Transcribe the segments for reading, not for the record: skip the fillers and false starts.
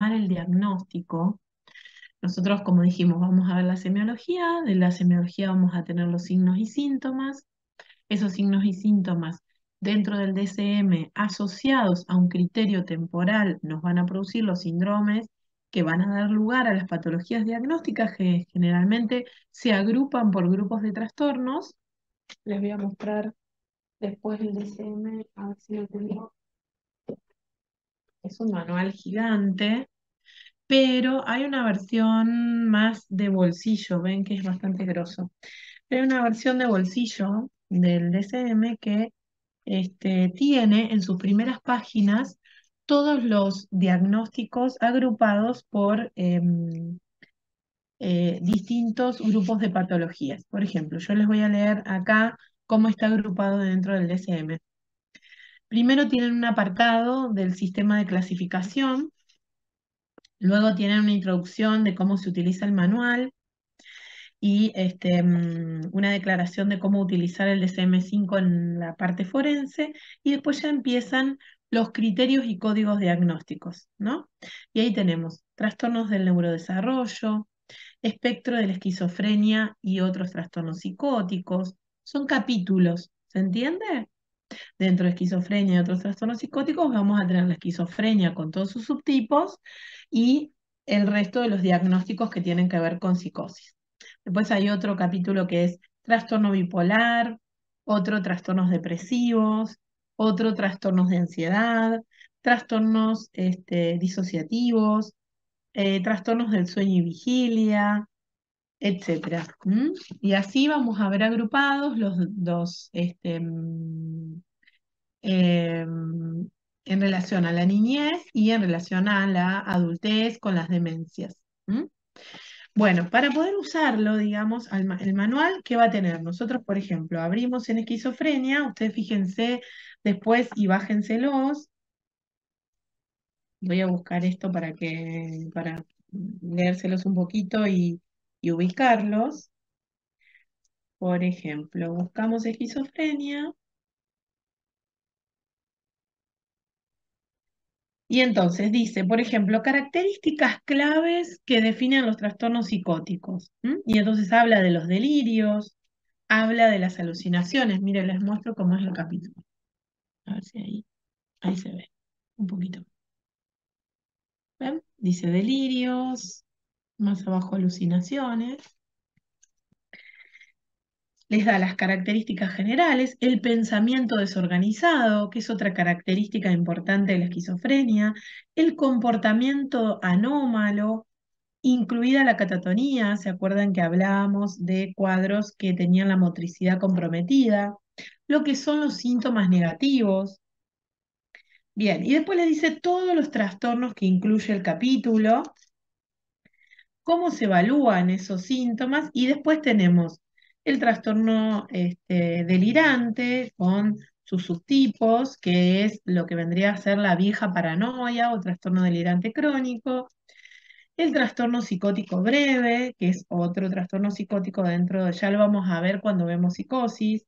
armar el diagnóstico, nosotros, como dijimos, vamos a ver la semiología, de la semiología vamos a tener los signos y síntomas. Esos signos y síntomas dentro del DSM asociados a un criterio temporal nos van a producir los síndromes que van a dar lugar a las patologías diagnósticas que generalmente se agrupan por grupos de trastornos. Les voy a mostrar después el DSM, a ver si lo tengo. Es un manual gigante, pero hay una versión más de bolsillo, ven que es bastante grosso. Hay una versión de bolsillo del DSM que tiene en sus primeras páginas todos los diagnósticos agrupados por distintos grupos de patologías. Por ejemplo, yo les voy a leer acá cómo está agrupado dentro del DSM. Primero tienen un apartado del sistema de clasificación, luego tienen una introducción de cómo se utiliza el manual y una declaración de cómo utilizar el DSM-5 en la parte forense, y después ya empiezan los criterios y códigos diagnósticos, ¿no? Y ahí tenemos trastornos del neurodesarrollo, espectro de la esquizofrenia y otros trastornos psicóticos. Son capítulos, ¿se entiende? Dentro de esquizofrenia y otros trastornos psicóticos vamos a tener la esquizofrenia con todos sus subtipos y el resto de los diagnósticos que tienen que ver con psicosis. Después hay otro capítulo que es trastorno bipolar, otro trastornos depresivos, otro trastornos de ansiedad, trastornos disociativos, trastornos del sueño y vigilia, etcétera. ¿Mm? Y así vamos a ver agrupados en relación a la niñez y en relación a la adultez con las demencias. ¿Mm? Bueno, para poder usarlo, digamos, el manual, ¿qué va a tener? Nosotros, por ejemplo, abrimos en esquizofrenia, ustedes fíjense después y bájenselos. Voy a buscar esto para leérselos un poquito y ubicarlos. Por ejemplo, buscamos esquizofrenia. Y entonces dice, por ejemplo, características claves que definen los trastornos psicóticos. ¿M? Y entonces habla de los delirios, habla de las alucinaciones. Miren, les muestro cómo es el capítulo. A ver si ahí se ve un poquito. ¿Ven? Dice delirios, más abajo alucinaciones. Les da las características generales, el pensamiento desorganizado, que es otra característica importante de la esquizofrenia, el comportamiento anómalo, incluida la catatonía. ¿Se acuerdan que hablábamos de cuadros que tenían la motricidad comprometida? Lo que son los síntomas negativos. Bien, y después le dice todos los trastornos que incluye el capítulo, cómo se evalúan esos síntomas, y después tenemos el trastorno delirante con sus subtipos, que es lo que vendría a ser la vieja paranoia o trastorno delirante crónico, el trastorno psicótico breve, que es otro trastorno psicótico ya lo vamos a ver cuando vemos psicosis,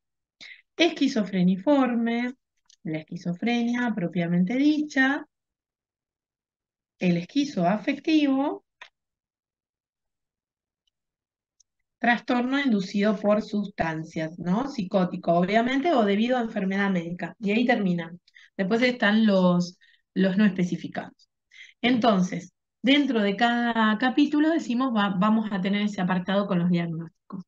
esquizofreniforme, la esquizofrenia propiamente dicha, el esquizoafectivo, trastorno inducido por sustancias, ¿no? Psicótico, obviamente, o debido a enfermedad médica. Y ahí terminan. Después están los no especificados. Entonces, dentro de cada capítulo decimos, vamos a tener ese apartado con los diagnósticos.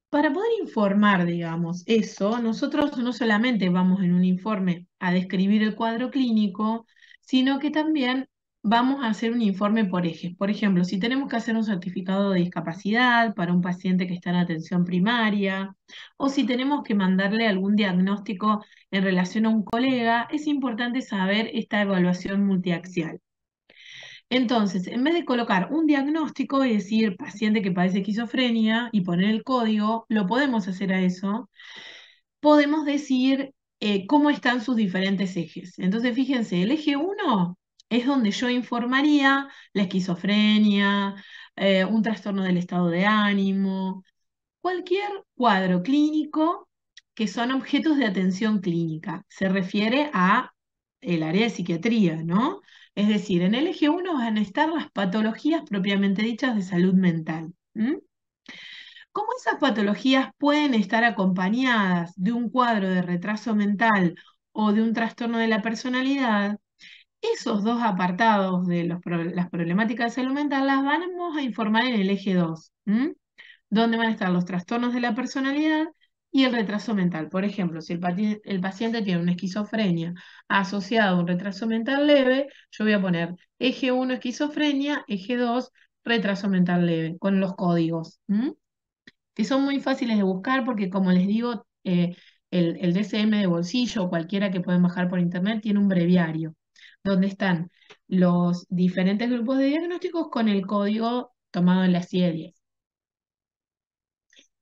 Para poder informar, digamos, eso, nosotros no solamente vamos en un informe a describir el cuadro clínico, sino que también vamos a hacer un informe por ejes. Por ejemplo, si tenemos que hacer un certificado de discapacidad para un paciente que está en atención primaria, o si tenemos que mandarle algún diagnóstico en relación a un colega, es importante saber esta evaluación multiaxial. Entonces, en vez de colocar un diagnóstico y decir paciente que padece esquizofrenia y poner el código, lo podemos hacer a eso, podemos decir cómo están sus diferentes ejes. Entonces, fíjense, el eje 1 es donde yo informaría la esquizofrenia, un trastorno del estado de ánimo, cualquier cuadro clínico que son objetos de atención clínica. Se refiere a el área de psiquiatría, ¿no? Es decir, en el eje 1 van a estar las patologías propiamente dichas de salud mental. ¿M? Cómo esas patologías pueden estar acompañadas de un cuadro de retraso mental o de un trastorno de la personalidad, esos dos apartados de las problemáticas de salud mental las vamos a informar en el eje 2, donde van a estar los trastornos de la personalidad y el retraso mental. Por ejemplo, si el paciente tiene una esquizofrenia asociada a un retraso mental leve, yo voy a poner eje 1 esquizofrenia, eje 2 retraso mental leve, con los códigos, que son muy fáciles de buscar porque, como les digo, el DSM de bolsillo o cualquiera que pueden bajar por internet tiene un breviario donde están los diferentes grupos de diagnósticos con el código tomado en la CIE-10.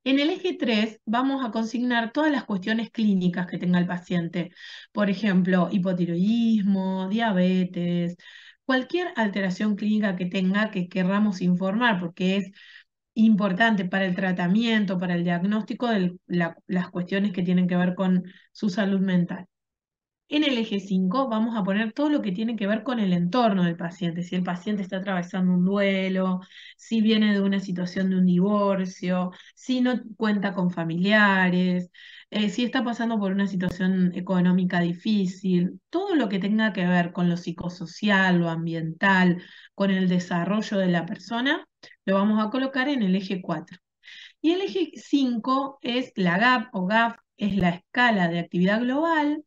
En el eje 3 vamos a consignar todas las cuestiones clínicas que tenga el paciente. Por ejemplo, hipotiroidismo, diabetes, cualquier alteración clínica que tenga que querramos informar, porque es importante para el tratamiento, para el diagnóstico de las cuestiones que tienen que ver con su salud mental. En el eje 5 vamos a poner todo lo que tiene que ver con el entorno del paciente, si el paciente está atravesando un duelo, si viene de una situación de un divorcio, si no cuenta con familiares, si está pasando por una situación económica difícil, todo lo que tenga que ver con lo psicosocial, lo ambiental, con el desarrollo de la persona, lo vamos a colocar en el eje 4. Y el eje 5 es la GAP o GAF, es la escala de actividad global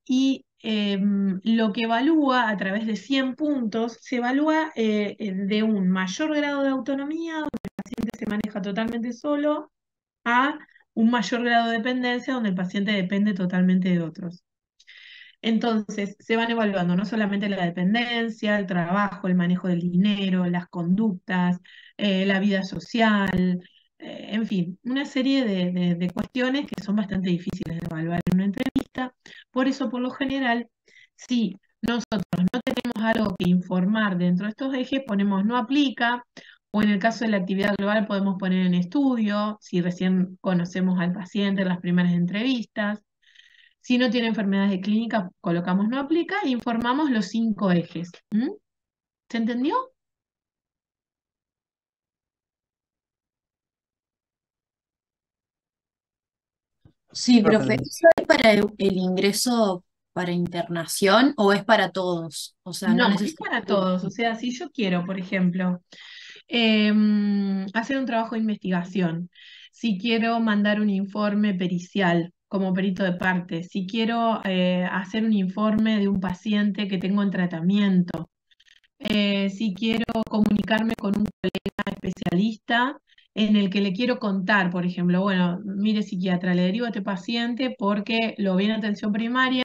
y lo que evalúa a través de 100 puntos, se evalúa de un mayor grado de autonomía, donde el paciente se maneja totalmente solo, a un mayor grado de dependencia, donde el paciente depende totalmente de otros. Entonces, se van evaluando no solamente la dependencia, el trabajo, el manejo del dinero, las conductas, la vida social, en fin, una serie de cuestiones que son bastante difíciles de evaluar en una entrevista. Por eso, por lo general, si nosotros no tenemos algo que informar dentro de estos ejes, ponemos no aplica, o en el caso de la actividad global podemos poner en estudio, si recién conocemos al paciente en las primeras entrevistas. Si no tiene enfermedades de clínica, colocamos no aplica e informamos los 5 ejes. ¿Se entendió? Sí, Profe, profe, ¿eso es para el ingreso para internación o es para todos? O sea, no No, es necesito. para todos. O sea, si yo quiero, por ejemplo, hacer un trabajo de investigación, si quiero mandar un informe pericial como perito de parte, si quiero hacer un informe de un paciente que tengo en tratamiento, si quiero comunicarme con un especialista en el que le quiero contar, por ejemplo, bueno, mire psiquiatra, le derivo a este paciente porque lo vi en atención primaria,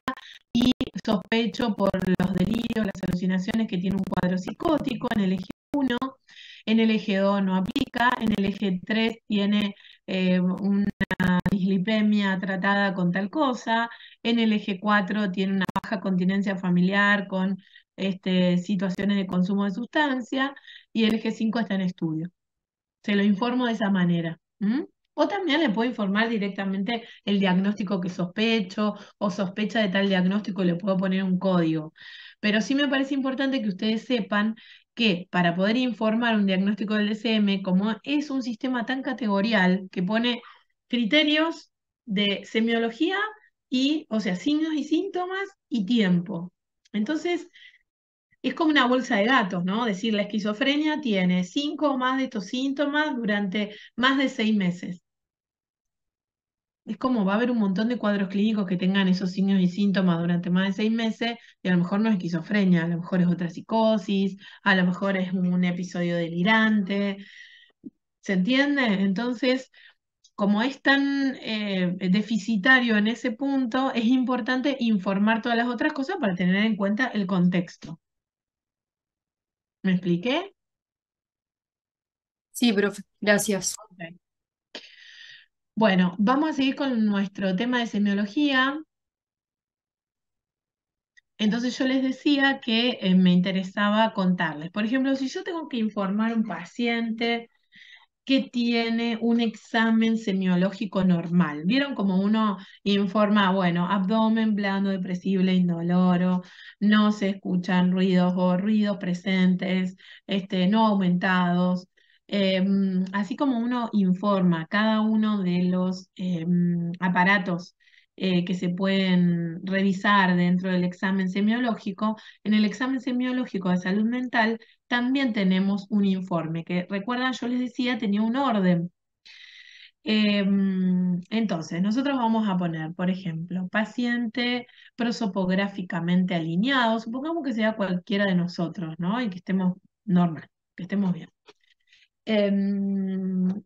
sospecho por los delirios, las alucinaciones que tiene un cuadro psicótico en el eje 1, en el eje 2 no aplica, en el eje 3 tiene una dislipemia tratada con tal cosa, en el eje 4 tiene una baja continencia familiar con situaciones de consumo de sustancia y el eje 5 está en estudio. Se lo informo de esa manera. O también le puedo informar directamente el diagnóstico que sospecho o sospecha de tal diagnóstico y le puedo poner un código. Pero sí me parece importante que ustedes sepan que para poder informar un diagnóstico del DCM, como es un sistema tan categorial que pone criterios de semiología y, o sea, signos y síntomas y tiempo. Entonces, es como una bolsa de datos, ¿no? Decir, la esquizofrenia tiene 5 o más de estos síntomas durante más de 6 meses. Es como va a haber un montón de cuadros clínicos que tengan esos signos y síntomas durante más de 6 meses y a lo mejor no es esquizofrenia, a lo mejor es otra psicosis, a lo mejor es un episodio delirante. ¿Se entiende? Entonces, como es tan deficitario en ese punto, es importante informar todas las otras cosas para tener en cuenta el contexto. ¿Me expliqué? Sí, profe, gracias. Ok. Bueno, vamos a seguir con nuestro tema de semiología. Entonces yo les decía que me interesaba contarles. Por ejemplo, si yo tengo que informar a un paciente que tiene un examen semiológico normal. ¿Vieron como uno informa, bueno, abdomen blando, depresible, indoloro, no se escuchan ruidos o ruidos presentes, no aumentados? Así como uno informa cada uno de los aparatos que se pueden revisar dentro del examen semiológico, en el examen semiológico de salud mental también tenemos un informe que, recuerdan, yo les decía, tenía un orden. Entonces, nosotros vamos a poner, por ejemplo, paciente prosopográficamente alineado, supongamos que sea cualquiera de nosotros, ¿no? Y que estemos normal, que estemos bien.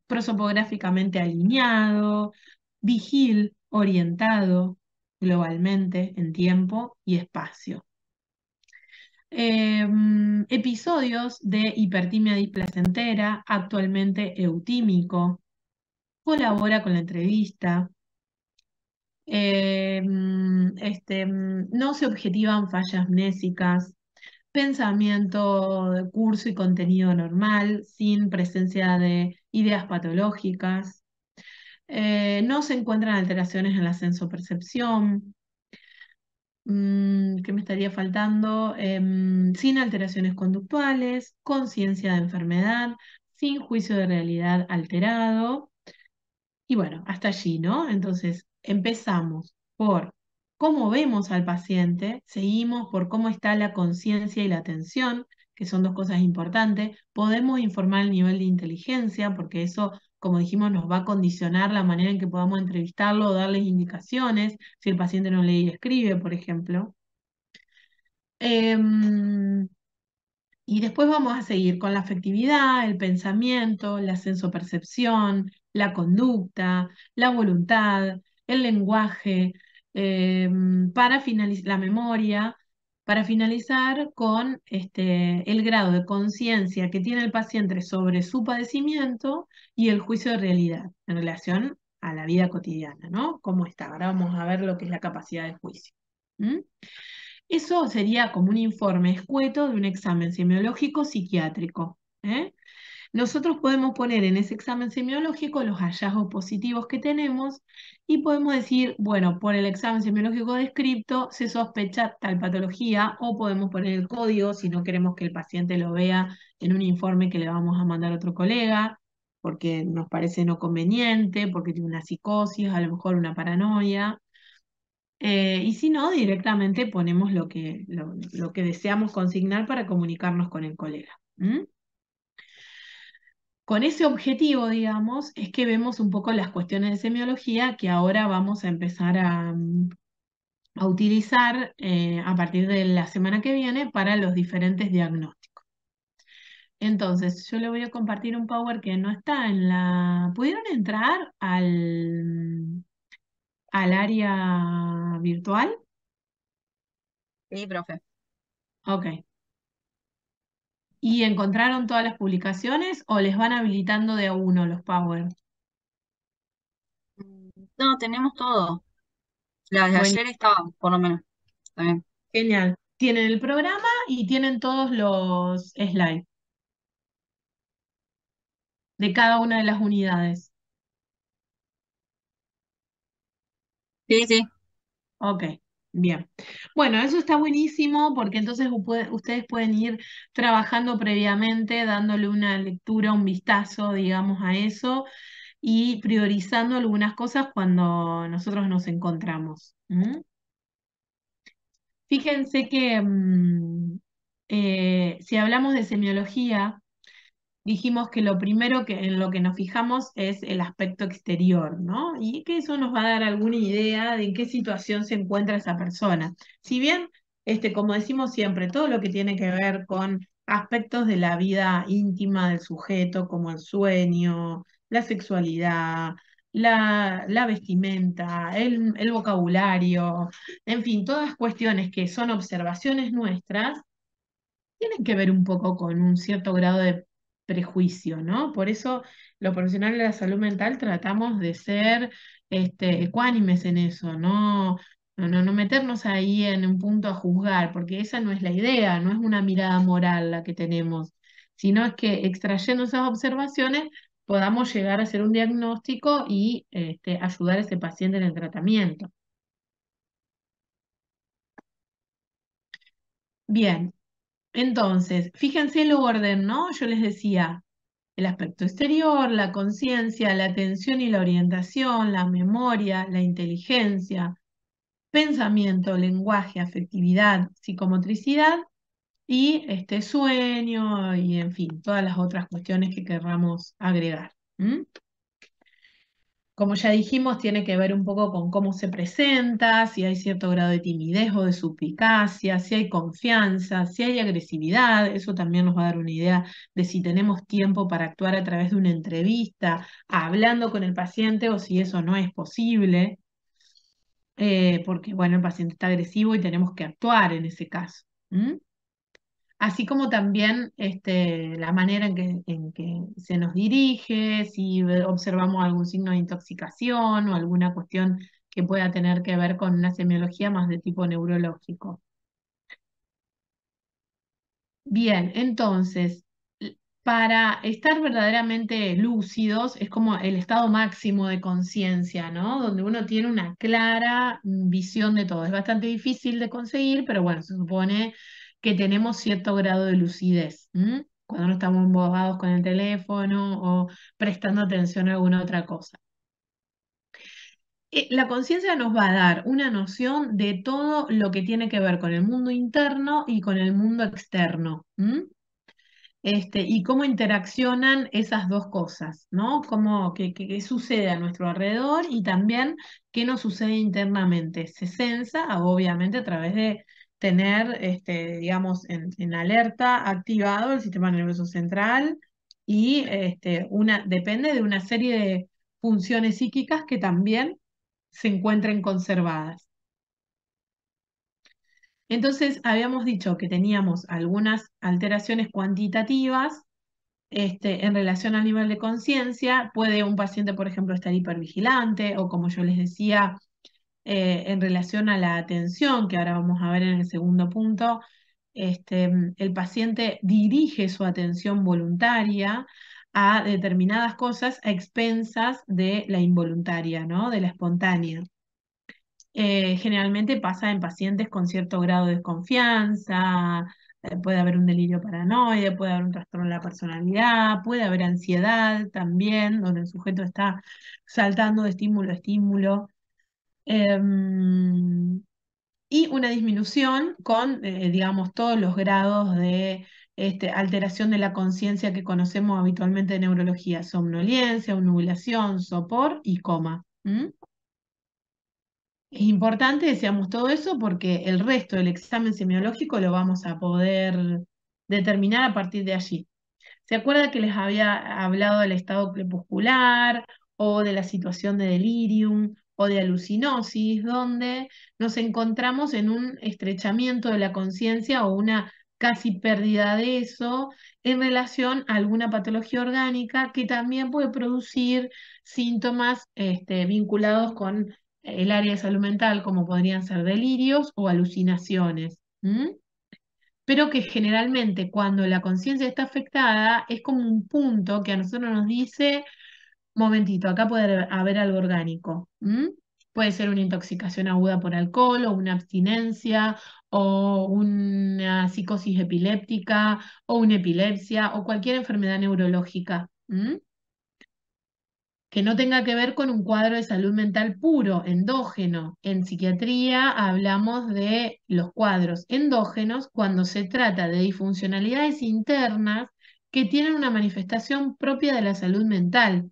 Prosopográficamente alineado, vigil, orientado globalmente en tiempo y espacio. Episodios de hipertimia displacentera, actualmente eutímico, colabora con la entrevista, no se objetivan fallas mnésicas, pensamiento de curso y contenido normal, sin presencia de ideas patológicas, no se encuentran alteraciones en la sensopercepción. ¿Qué me estaría faltando? Sin alteraciones conductuales, conciencia de enfermedad, sin juicio de realidad alterado. Y bueno, hasta allí, ¿no? Entonces, empezamos por cómo vemos al paciente, seguimos por cómo está la conciencia y la atención, que son dos cosas importantes. Podemos informar el nivel de inteligencia, porque eso, como dijimos, nos va a condicionar la manera en que podamos entrevistarlo o darles indicaciones, si el paciente no lee y escribe, por ejemplo. Em, y después vamos a seguir con la afectividad, el pensamiento, la sensopercepción, la conducta, la voluntad, el lenguaje, para finalizar la memoria, para finalizar con el grado de conciencia que tiene el paciente sobre su padecimiento y el juicio de realidad en relación a la vida cotidiana, ¿no? ¿Cómo está? Ahora vamos a ver lo que es la capacidad de juicio. ¿Mm? Eso sería como un informe escueto de un examen semiológico psiquiátrico. ¿Eh? Nosotros podemos poner en ese examen semiológico los hallazgos positivos que tenemos y podemos decir, bueno, por el examen semiológico descripto se sospecha tal patología, o podemos poner el código si no queremos que el paciente lo vea en un informe que le vamos a mandar a otro colega, porque nos parece no conveniente, porque tiene una psicosis, a lo mejor una paranoia. Y si no, directamente ponemos lo que deseamos consignar para comunicarnos con el colega. ¿Mm? Con ese objetivo, digamos, es que vemos un poco las cuestiones de semiología que ahora vamos a empezar a utilizar a partir de la semana que viene para los diferentes diagnósticos. Entonces, yo le voy a compartir un Power que no está en la... ¿Pudieron entrar al área virtual? Sí, profe. Ok. ¿Y encontraron todas las publicaciones o les van habilitando de a uno los Power? No, tenemos todo. Las de Bueno, ayer estaban, por lo menos. También. genial. Tienen el programa y tienen todos los slides de cada una de las unidades. Sí, sí. Ok, bien. Bueno, eso está buenísimo porque entonces ustedes pueden ir trabajando previamente, dándole una lectura, un vistazo, digamos, a eso y priorizando algunas cosas cuando nosotros nos encontramos. ¿Mm? Fíjense que si hablamos de semiología, dijimos que lo primero que, en lo que nos fijamos es el aspecto exterior, ¿no? Y que eso nos va a dar alguna idea de en qué situación se encuentra esa persona. Si bien, como decimos siempre, todo lo que tiene que ver con aspectos de la vida íntima del sujeto, como el sueño, la sexualidad, la vestimenta, el vocabulario, en fin, todas cuestiones que son observaciones nuestras tienen que ver un poco con un cierto grado de prejuicio, ¿no? Por eso los profesionales de la salud mental tratamos de ser ecuánimes en eso, no meternos ahí en un punto a juzgar, porque esa no es la idea, no es una mirada moral la que tenemos, sino es que extrayendo esas observaciones podamos llegar a hacer un diagnóstico y ayudar a ese paciente en el tratamiento. Bien, entonces, fíjense el orden, ¿no? Yo les decía, el aspecto exterior, la conciencia, la atención y la orientación, la memoria, la inteligencia, pensamiento, lenguaje, afectividad, psicomotricidad y sueño y, en fin, todas las otras cuestiones que querramos agregar. ¿M? Como ya dijimos, tiene que ver un poco con cómo se presenta, si hay cierto grado de timidez o de suplicacia, si hay confianza, si hay agresividad. Eso también nos va a dar una idea de si tenemos tiempo para actuar a través de una entrevista, hablando con el paciente o si eso no es posible, porque bueno, el paciente está agresivo y tenemos que actuar en ese caso. ¿M? Así como también la manera en que se nos dirige, si observamos algún signo de intoxicación o alguna cuestión que pueda tener que ver con una semiología más de tipo neurológico. Bien, entonces, para estar verdaderamente lúcidos es como el estado máximo de conciencia, ¿no? Donde uno tiene una clara visión de todo. Es bastante difícil de conseguir, pero bueno, se supone que tenemos cierto grado de lucidez, ¿m? Cuando no estamos embobados con el teléfono o prestando atención a alguna otra cosa. La conciencia nos va a dar una noción de todo lo que tiene que ver con el mundo interno y con el mundo externo. ¿M? Y cómo interaccionan esas dos cosas, ¿no? Qué sucede a nuestro alrededor y también qué nos sucede internamente. Se sensa, obviamente, a través de tener, digamos, en alerta activado el sistema nervioso central y depende de una serie de funciones psíquicas que también se encuentren conservadas. Entonces, habíamos dicho que teníamos algunas alteraciones cuantitativas en relación al nivel de conciencia. Puede un paciente, por ejemplo, estar hipervigilante o, como yo les decía, en relación a la atención, que ahora vamos a ver en el segundo punto, el paciente dirige su atención voluntaria a determinadas cosas a expensas de la involuntaria, ¿no? De la espontánea. Generalmente pasa en pacientes con cierto grado de desconfianza, puede haber un delirio paranoide, puede haber un trastorno de la personalidad, puede haber ansiedad también, donde el sujeto está saltando de estímulo a estímulo, em, y una disminución con, digamos, todos los grados de alteración de la conciencia que conocemos habitualmente en neurología: somnolencia, obnubilación, sopor y coma. ¿M? Es importante que seamos todo eso porque el resto del examen semiológico lo vamos a poder determinar a partir de allí. ¿Se acuerda que les había hablado del estado crepuscular o de la situación de delirium o de alucinosis, donde nos encontramos en un estrechamiento de la conciencia o una casi pérdida de eso en relación a alguna patología orgánica que también puede producir síntomas vinculados con el área de salud mental, como podrían ser delirios o alucinaciones? ¿M? Pero que generalmente cuando la conciencia está afectada es como un punto que a nosotros nos dice: momentito, acá puede haber algo orgánico. ¿M? Puede ser una intoxicación aguda por alcohol o una abstinencia o una psicosis epiléptica o una epilepsia o cualquier enfermedad neurológica. ¿M? Que no tenga que ver con un cuadro de salud mental puro, endógeno. En psiquiatría hablamos de los cuadros endógenos cuando se trata de disfuncionalidades internas que tienen una manifestación propia de la salud mental,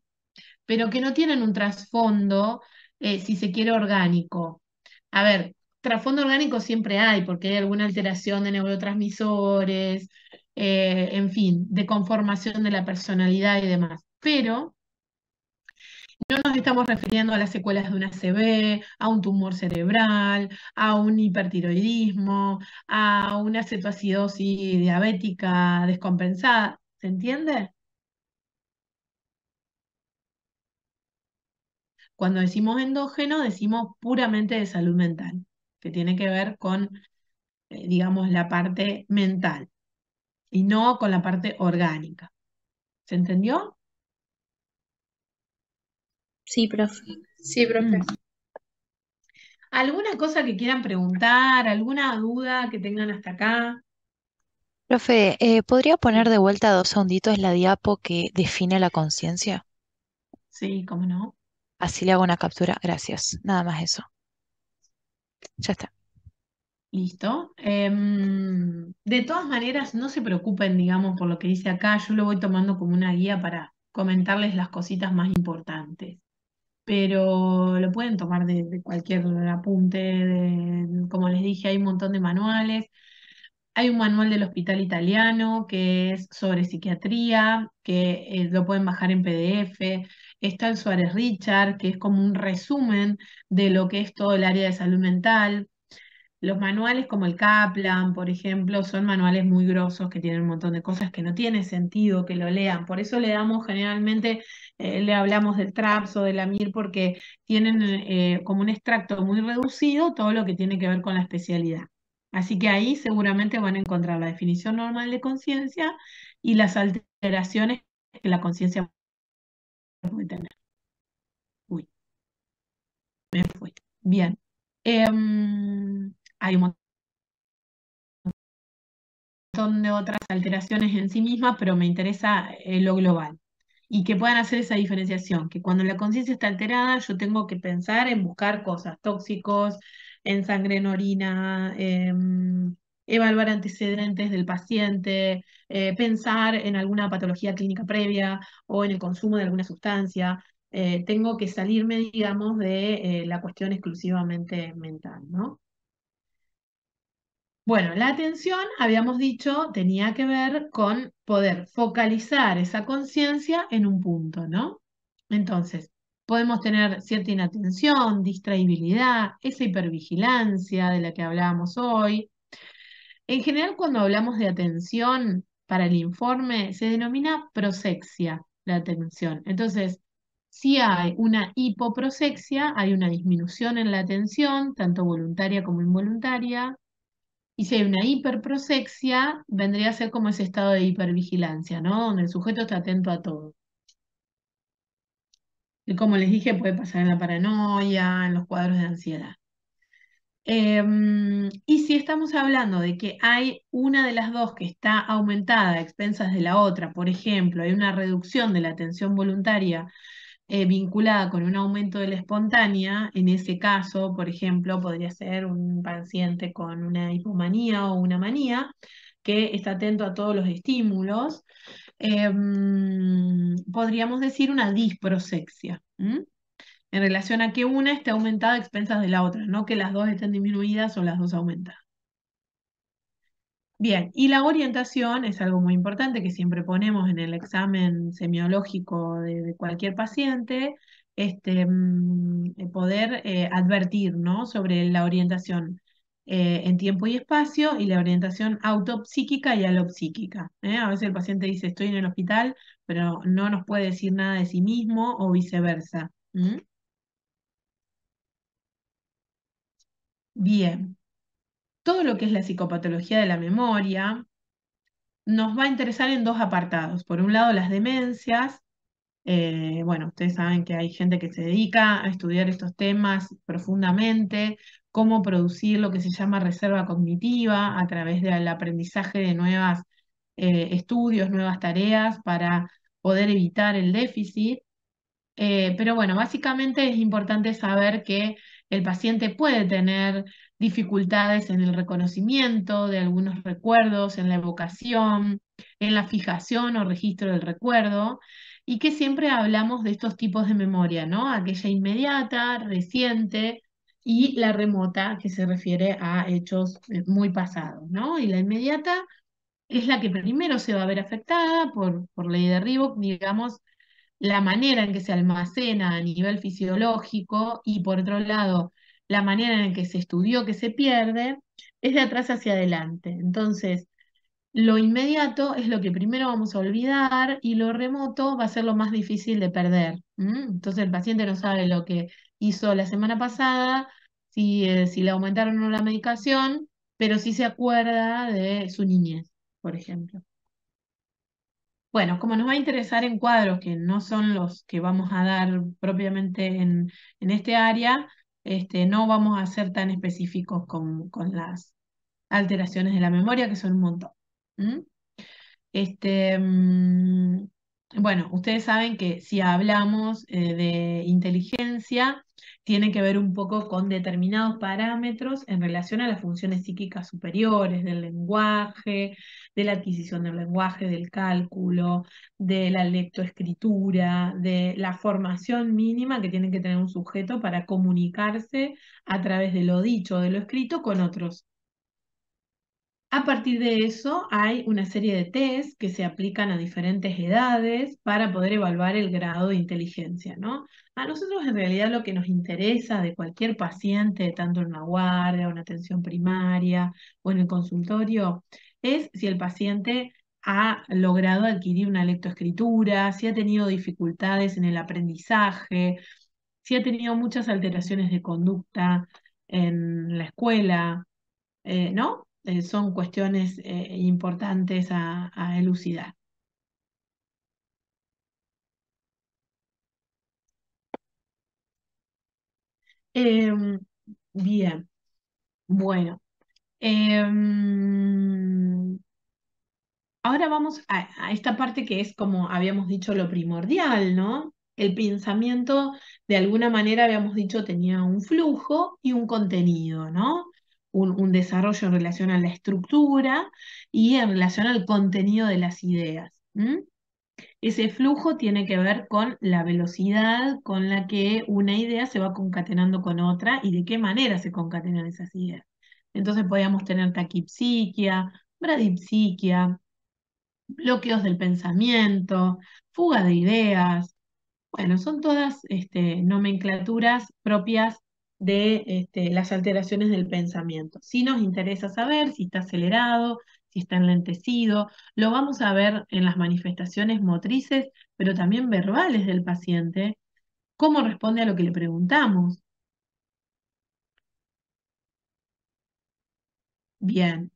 pero que no tienen un trasfondo, si se quiere, orgánico. A ver, trasfondo orgánico siempre hay, porque hay alguna alteración de neurotransmisores, en fin, de conformación de la personalidad y demás. Pero no nos estamos refiriendo a las secuelas de una ACV, a un tumor cerebral, a un hipertiroidismo, a una cetoacidosis diabética descompensada. ¿Se entiende? Cuando decimos endógeno, decimos puramente de salud mental, que tiene que ver con, digamos, la parte mental y no con la parte orgánica. ¿Se entendió? Sí, profe. Sí, profe. Mm. ¿Alguna cosa que quieran preguntar? ¿Alguna duda que tengan hasta acá? Profe, ¿podría poner Sí, de vuelta 2 segunditos la diapo que define la conciencia? sí, cómo no. Así le hago una captura. Gracias. Nada más eso. Ya está. Listo. De todas maneras, no se preocupen, digamos, por lo que dice acá. Yo lo voy tomando como una guía para comentarles las cositas más importantes. Pero lo pueden tomar de cualquier apunte. Como les dije, hay un montón de manuales. Hay un manual del Hospital Italiano que es sobre psiquiatría, que lo pueden bajar en PDF. Está el Suárez Richard, que es como un resumen de lo que es todo el área de salud mental. Los manuales como el Kaplan, por ejemplo, son manuales muy grosos que tienen un montón de cosas que no tiene sentido que lo lean. Por eso le damos generalmente, le hablamos del TRAPS o del AMIR porque tienen como un extracto muy reducido todo lo que tiene que ver con la especialidad. Así que ahí seguramente van a encontrar la definición normal de conciencia y las alteraciones que la conciencia puede tener. Uy, me fui. Bien. Hay un montón de otras alteraciones en sí mismas, pero me interesa lo global. Y que puedan hacer esa diferenciación, que cuando la conciencia está alterada, yo tengo que pensar en buscar cosas, tóxicos, en sangre, en orina, evaluar antecedentes del paciente, pensar en alguna patología clínica previa o en el consumo de alguna sustancia. Tengo que salirme, digamos, de la cuestión exclusivamente mental, ¿no? Bueno, la atención, habíamos dicho, tenía que ver con poder focalizar esa conciencia en un punto, ¿no? Entonces, podemos tener cierta inatención, distraibilidad, esa hipervigilancia de la que hablábamos hoy. En general, cuando hablamos de atención para el informe, se denomina prosexia la atención. Entonces, si hay una hipoprosexia, hay una disminución en la atención, tanto voluntaria como involuntaria. Y si hay una hiperprosexia, vendría a ser como ese estado de hipervigilancia, ¿no? Donde el sujeto está atento a todo. Y como les dije, puede pasar en la paranoia, en los cuadros de ansiedad. Y si estamos hablando de que hay una de las dos que está aumentada a expensas de la otra, por ejemplo, hay una reducción de la atención voluntaria vinculada con un aumento de la espontánea, en ese caso, por ejemplo, podría ser un paciente con una hipomanía o una manía que está atento a todos los estímulos, podríamos decir una disprosexia. En relación a que una esté aumentada a expensas de la otra, no que las dos estén disminuidas o las dos aumentadas. Bien, y la orientación es algo muy importante que siempre ponemos en el examen semiológico de cualquier paciente, poder advertir, ¿no? Sobre la orientación en tiempo y espacio y la orientación autopsíquica y alopsíquica. ¿Eh? A veces el paciente dice estoy en el hospital, pero no nos puede decir nada de sí mismo o viceversa. Bien, todo lo que es la psicopatología de la memoria nos va a interesar en dos apartados. Por un lado, las demencias. Bueno, ustedes saben que hay gente que se dedica a estudiar estos temas profundamente, cómo producir lo que se llama reserva cognitiva a través del aprendizaje de nuevas estudios, nuevas tareas para poder evitar el déficit. Pero bueno, básicamente es importante saber que el paciente puede tener dificultades en el reconocimiento de algunos recuerdos, en la evocación, en la fijación o registro del recuerdo, y que siempre hablamos de estos tipos de memoria, ¿no? Aquella inmediata, reciente y la remota, que se refiere a hechos muy pasados, ¿no? Y la inmediata es la que primero se va a ver afectada por ley de Ribot, digamos la manera en que se almacena a nivel fisiológico y por otro lado, la manera en que se estudió que se pierde, es de atrás hacia adelante. Entonces, lo inmediato es lo que primero vamos a olvidar y lo remoto va a ser lo más difícil de perder. Entonces, el paciente no sabe lo que hizo la semana pasada, si le aumentaron o no la medicación, pero sí se acuerda de su niñez, por ejemplo. Bueno, como nos va a interesar en cuadros que no son los que vamos a dar propiamente en este área, no vamos a ser tan específicos con las alteraciones de la memoria, que son un montón. ¿Mm? Este, mm, bueno, ustedes saben que si hablamos de inteligencia, tiene que ver un poco con determinados parámetros en relación a las funciones psíquicas superiores del lenguaje, de la adquisición del lenguaje, del cálculo, de la lectoescritura, de la formación mínima que tiene que tener un sujeto para comunicarse a través de lo dicho o de lo escrito con otros. A partir de eso hay una serie de test que se aplican a diferentes edades para poder evaluar el grado de inteligencia, ¿no? A nosotros en realidad lo que nos interesa de cualquier paciente, tanto en una guardia, una atención primaria o en el consultorio, es si el paciente ha logrado adquirir una lectoescritura, si ha tenido dificultades en el aprendizaje, si ha tenido muchas alteraciones de conducta en la escuela, ¿no? Son cuestiones importantes a elucidar. Em, Bien, bueno. em, Ahora vamos a esta parte que es, como habíamos dicho, lo primordial, ¿no? El pensamiento, de alguna manera, habíamos dicho, tenía un flujo y un contenido, ¿no? Un desarrollo en relación a la estructura y en relación al contenido de las ideas. Ese flujo tiene que ver con la velocidad con la que una idea se va concatenando con otra y de qué manera se concatenan esas ideas. Entonces podíamos tener taquipsiquia, bradipsiquia, bloqueos del pensamiento, fuga de ideas. Bueno, son todas nomenclaturas propias de las alteraciones del pensamiento. Si nos interesa saber si está acelerado, si está enlentecido, lo vamos a ver en las manifestaciones motrices, pero también verbales del paciente, cómo responde a lo que le preguntamos. Bien.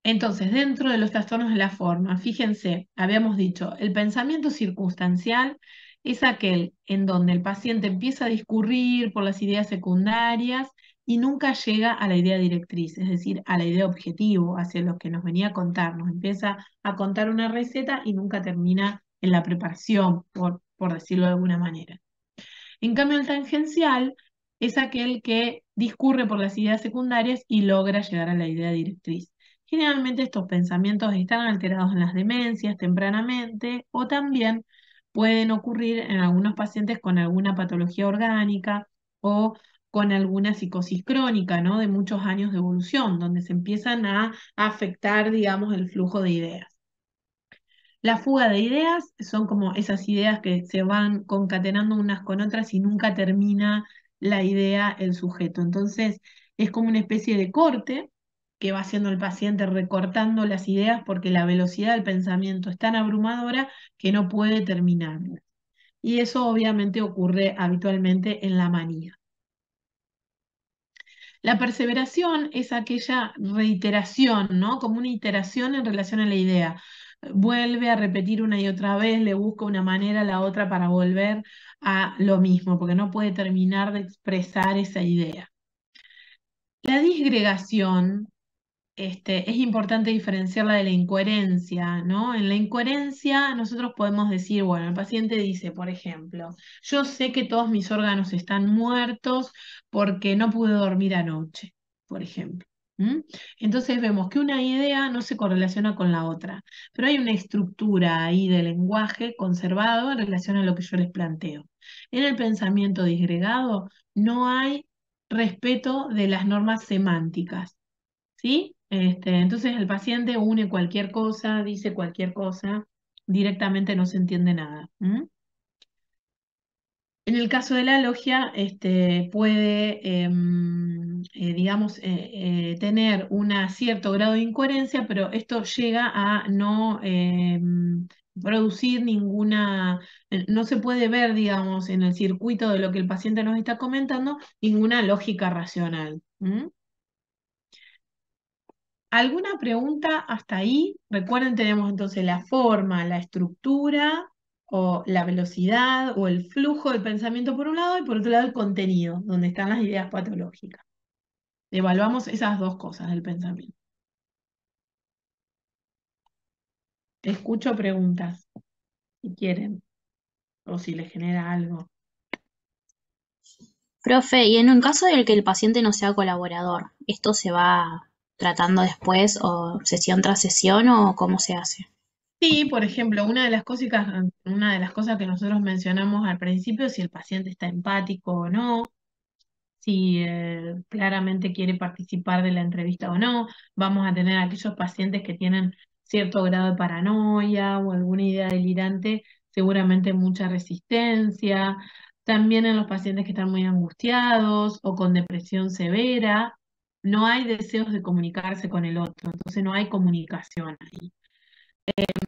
Entonces, dentro de los trastornos de la forma, fíjense, habíamos dicho, el pensamiento circunstancial es aquel en donde el paciente empieza a discurrir por las ideas secundarias y nunca llega a la idea directriz, es decir, a la idea objetivo, hacia lo que nos venía a contar. Nos empieza a contar una receta y nunca termina en la preparación, por decirlo de alguna manera. En cambio, el tangencial es aquel que discurre por las ideas secundarias y logra llegar a la idea directriz. Generalmente estos pensamientos están alterados en las demencias tempranamente o también pueden ocurrir en algunos pacientes con alguna patología orgánica o con alguna psicosis crónica, ¿no? De muchos años de evolución, donde se empiezan a afectar, digamos, el flujo de ideas. La fuga de ideas son como esas ideas que se van concatenando unas con otras y nunca termina la idea el sujeto. Entonces es como una especie de corte que va haciendo el paciente recortando las ideas porque la velocidad del pensamiento es tan abrumadora que no puede terminar. Y eso obviamente ocurre habitualmente en la manía. La perseveración es aquella reiteración, ¿no? Como una iteración en relación a la idea. Vuelve a repetir una y otra vez, le busca una manera a la otra para volver a lo mismo, porque no puede terminar de expresar esa idea. La disgregación es importante diferenciarla de la incoherencia, ¿no? En la incoherencia nosotros podemos decir, bueno, el paciente dice, por ejemplo, yo sé que todos mis órganos están muertos porque no pude dormir anoche, por ejemplo. ¿Mm? Entonces vemos que una idea no se correlaciona con la otra, pero hay una estructura ahí de lenguaje conservado en relación a lo que yo les planteo. En el pensamiento disgregado no hay respeto de las normas semánticas. ¿Sí? Entonces el paciente une cualquier cosa, dice cualquier cosa, directamente no se entiende nada. En el caso de la logia, puede, digamos, tener un cierto grado de incoherencia, pero esto llega a no producir ninguna, no se puede ver, digamos, en el circuito de lo que el paciente nos está comentando, ninguna lógica racional. ¿Alguna pregunta hasta ahí? Recuerden, tenemos entonces la forma, la estructura, o la velocidad, o el flujo del pensamiento por un lado, y por otro lado el contenido, donde están las ideas patológicas. Evaluamos esas dos cosas del pensamiento. Escucho preguntas, si quieren, o si les genera algo. Profe, y en un caso del que el paciente no sea colaborador, ¿esto se va tratando después o sesión tras sesión o cómo se hace? Sí, por ejemplo, una de las cosas que nosotros mencionamos al principio, si el paciente está empático o no, si claramente quiere participar de la entrevista o no. Vamos a tener aquellos pacientes que tienen cierto grado de paranoia o alguna idea delirante, seguramente mucha resistencia. También en los pacientes que están muy angustiados o con depresión severa, no hay deseos de comunicarse con el otro, entonces no hay comunicación ahí.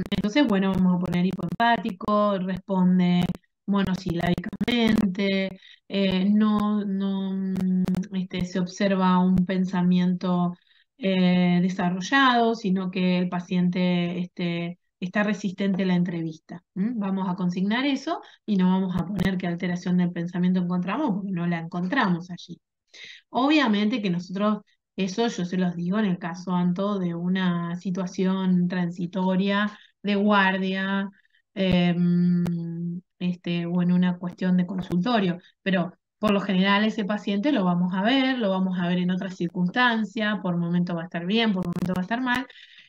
Entonces, bueno, vamos a poner hipoempático, responde monosilábicamente, no se observa un pensamiento desarrollado, sino que el paciente está resistente a la entrevista. Vamos a consignar eso y no vamos a poner qué alteración del pensamiento encontramos, porque no la encontramos allí. Obviamente que nosotros, eso yo se los digo en el caso, Anto, de una situación transitoria de guardia, o en una cuestión de consultorio, pero por lo general ese paciente lo vamos a ver en otras circunstancias, por momento va a estar bien, por momento va a estar mal,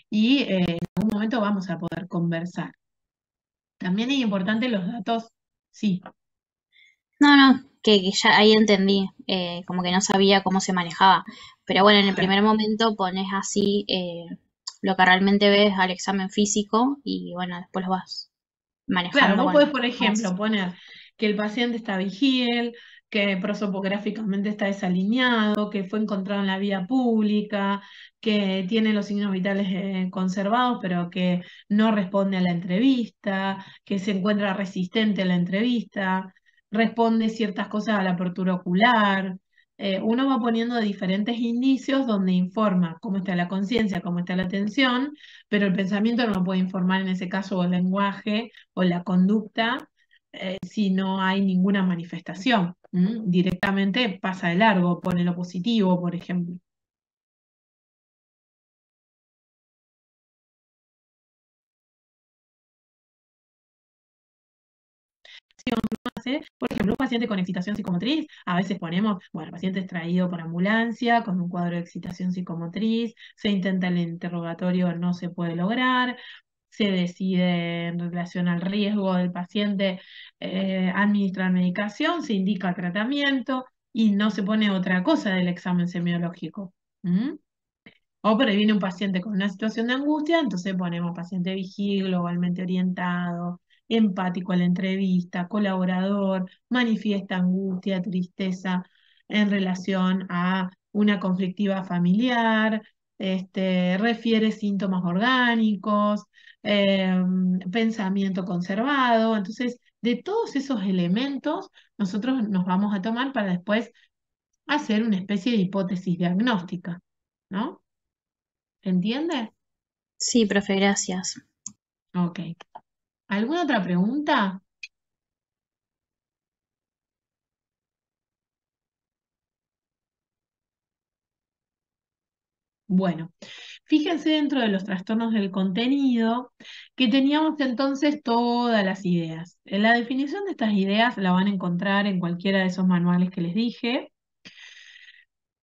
y en algún momento vamos a poder conversar. También es importante los datos, sí. No, que ya ahí entendí, como que no sabía cómo se manejaba. Pero bueno, en el primer momento pones así lo que realmente ves al examen físico y bueno, después lo vas Claro, manejando vos con podés, por ejemplo, más. poner que el paciente está vigil, que prosopográficamente está desalineado, que fue encontrado en la vía pública, que tiene los signos vitales conservados, pero que no responde a la entrevista, que se encuentra resistente a la entrevista, responde ciertas cosas a la apertura ocular. Uno va poniendo diferentes indicios donde informa cómo está la conciencia, cómo está la atención, pero el pensamiento no lo puede informar en ese caso o el lenguaje o la conducta si no hay ninguna manifestación. Directamente pasa de largo, pone lo positivo, por ejemplo. Por ejemplo, un paciente con excitación psicomotriz, a veces ponemos, bueno, paciente extraído por ambulancia con un cuadro de excitación psicomotriz, se intenta el interrogatorio, no se puede lograr, se decide en relación al riesgo del paciente administrar medicación, se indica tratamiento y no se pone otra cosa del examen semiológico. ¿Mm? O por ahí viene un paciente con una situación de angustia, entonces ponemos paciente vigil, globalmente orientado, empático a la entrevista, colaborador, manifiesta angustia, tristeza en relación a una conflictiva familiar, refiere síntomas orgánicos, pensamiento conservado. Entonces, de todos esos elementos, nosotros nos vamos a tomar para después hacer una especie de hipótesis diagnóstica, ¿no? ¿Entiende? Sí, profe, gracias. Ok. ¿Alguna otra pregunta? Bueno, fíjense dentro de los trastornos del contenido que teníamos entonces todas las ideas. En la definición de estas ideas la van a encontrar en cualquiera de esos manuales que les dije,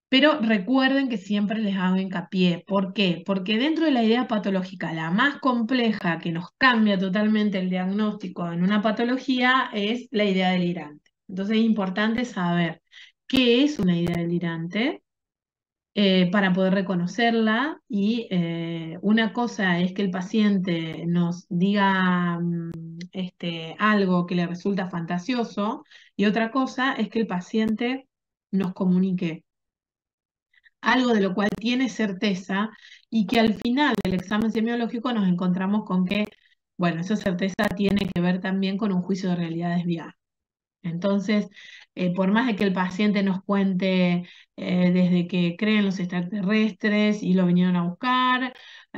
pero recuerden que siempre les hago hincapié. ¿Por qué? Porque dentro de la idea patológica, la más compleja que nos cambia totalmente el diagnóstico en una patología es la idea delirante. Entonces es importante saber qué es una idea delirante para poder reconocerla y una cosa es que el paciente nos diga algo que le resulta fantasioso y otra cosa es que el paciente nos comunique algo de lo cual tiene certeza y que al final del examen semiológico nos encontramos con que, bueno, esa certeza tiene que ver también con un juicio de realidad desviado. Entonces, por más de que el paciente nos cuente desde que creen los extraterrestres y lo vinieron a buscar,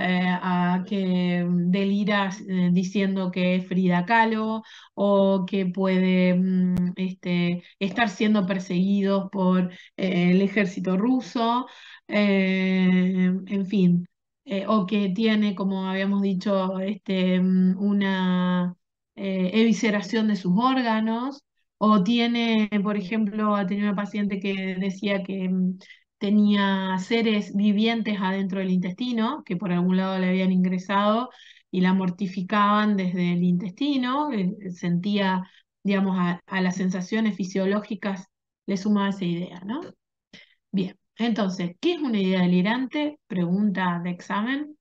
a que delira diciendo que es Frida Kahlo o que puede estar siendo perseguidos por el ejército ruso, en fin, o que tiene, como habíamos dicho, una evisceración de sus órganos, o tiene, por ejemplo, ha tenido una paciente que decía que tenía seres vivientes adentro del intestino, que por algún lado le habían ingresado y la mortificaban desde el intestino, sentía, digamos, a las sensaciones fisiológicas, le sumaba esa idea, ¿no? Bien, entonces, ¿qué es una idea delirante? Pregunta de examen.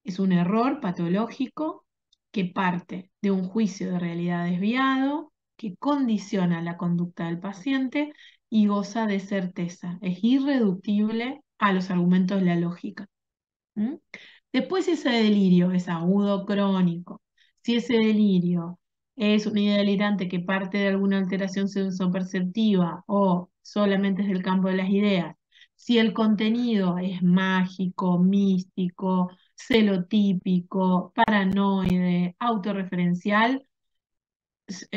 Es un error patológico que parte de un juicio de realidad desviado, que condiciona la conducta del paciente y goza de certeza. Es irreductible a los argumentos de la lógica. ¿Mm? Después, si ese delirio es agudo o crónico, si ese delirio es una idea delirante que parte de alguna alteración sensoperceptiva o solamente es del campo de las ideas, si el contenido es mágico, místico, celotípico, paranoide, autorreferencial,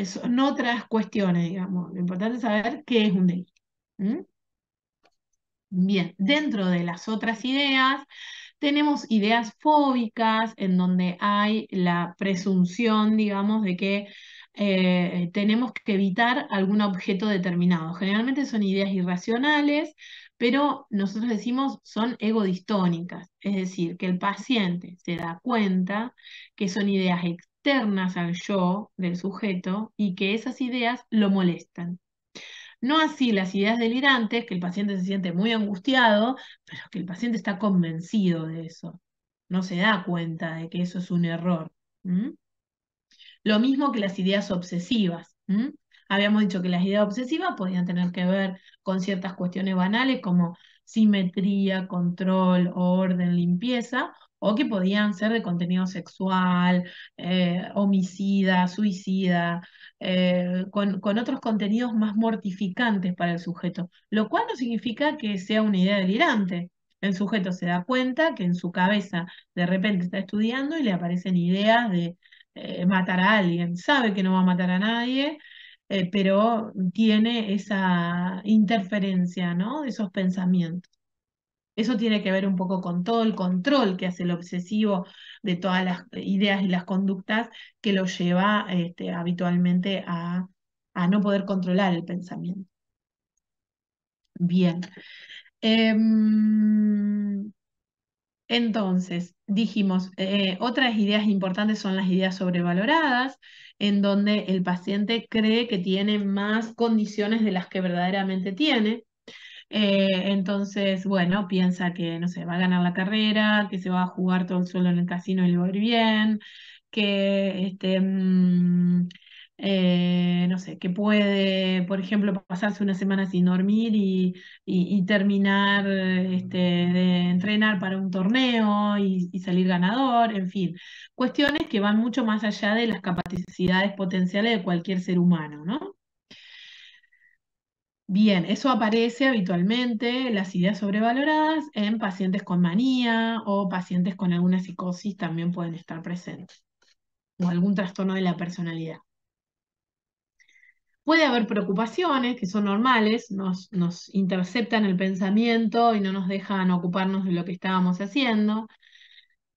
son otras cuestiones, digamos. Lo importante es saber qué es un delirio. ¿Mm? Bien, dentro de las otras ideas tenemos ideas fóbicas en donde hay la presunción, digamos, de que tenemos que evitar algún objeto determinado. Generalmente son ideas irracionales, pero nosotros decimos son egodistónicas, es decir, que el paciente se da cuenta que son ideas externas al yo del sujeto y que esas ideas lo molestan. No así las ideas delirantes, que el paciente se siente muy angustiado, pero que el paciente está convencido de eso. No se da cuenta de que eso es un error. ¿Mm? Lo mismo que las ideas obsesivas. ¿Mm? Habíamos dicho que las ideas obsesivas podían tener que ver con ciertas cuestiones banales como simetría, control, orden, limpieza, o que podían ser de contenido sexual, homicida, suicida, con otros contenidos más mortificantes para el sujeto, lo cual no significa que sea una idea delirante. El sujeto se da cuenta que en su cabeza de repente está estudiando y le aparecen ideas de matar a alguien. Sabe que no va a matar a nadie, pero tiene esa interferencia, ¿no? De esos pensamientos. Eso tiene que ver un poco con todo el control que hace el obsesivo de todas las ideas y las conductas que lo lleva habitualmente a no poder controlar el pensamiento. Bien. Em, entonces, dijimos, otras ideas importantes son las ideas sobrevaloradas, en donde el paciente cree que tiene más condiciones de las que verdaderamente tiene. Entonces, bueno, piensa que, no sé, va a ganar la carrera, que se va a jugar todo el suelo en el casino y le va a ir bien, que, no sé, que puede, por ejemplo, pasarse una semana sin dormir y terminar de entrenar para un torneo y salir ganador, en fin, cuestiones que van mucho más allá de las capacidades potenciales de cualquier ser humano, ¿no? Bien, eso aparece habitualmente, las ideas sobrevaloradas, en pacientes con manía o pacientes con alguna psicosis también pueden estar presentes, o algún trastorno de la personalidad. Puede haber preocupaciones que son normales, nos interceptan el pensamiento y no nos dejan ocuparnos de lo que estábamos haciendo.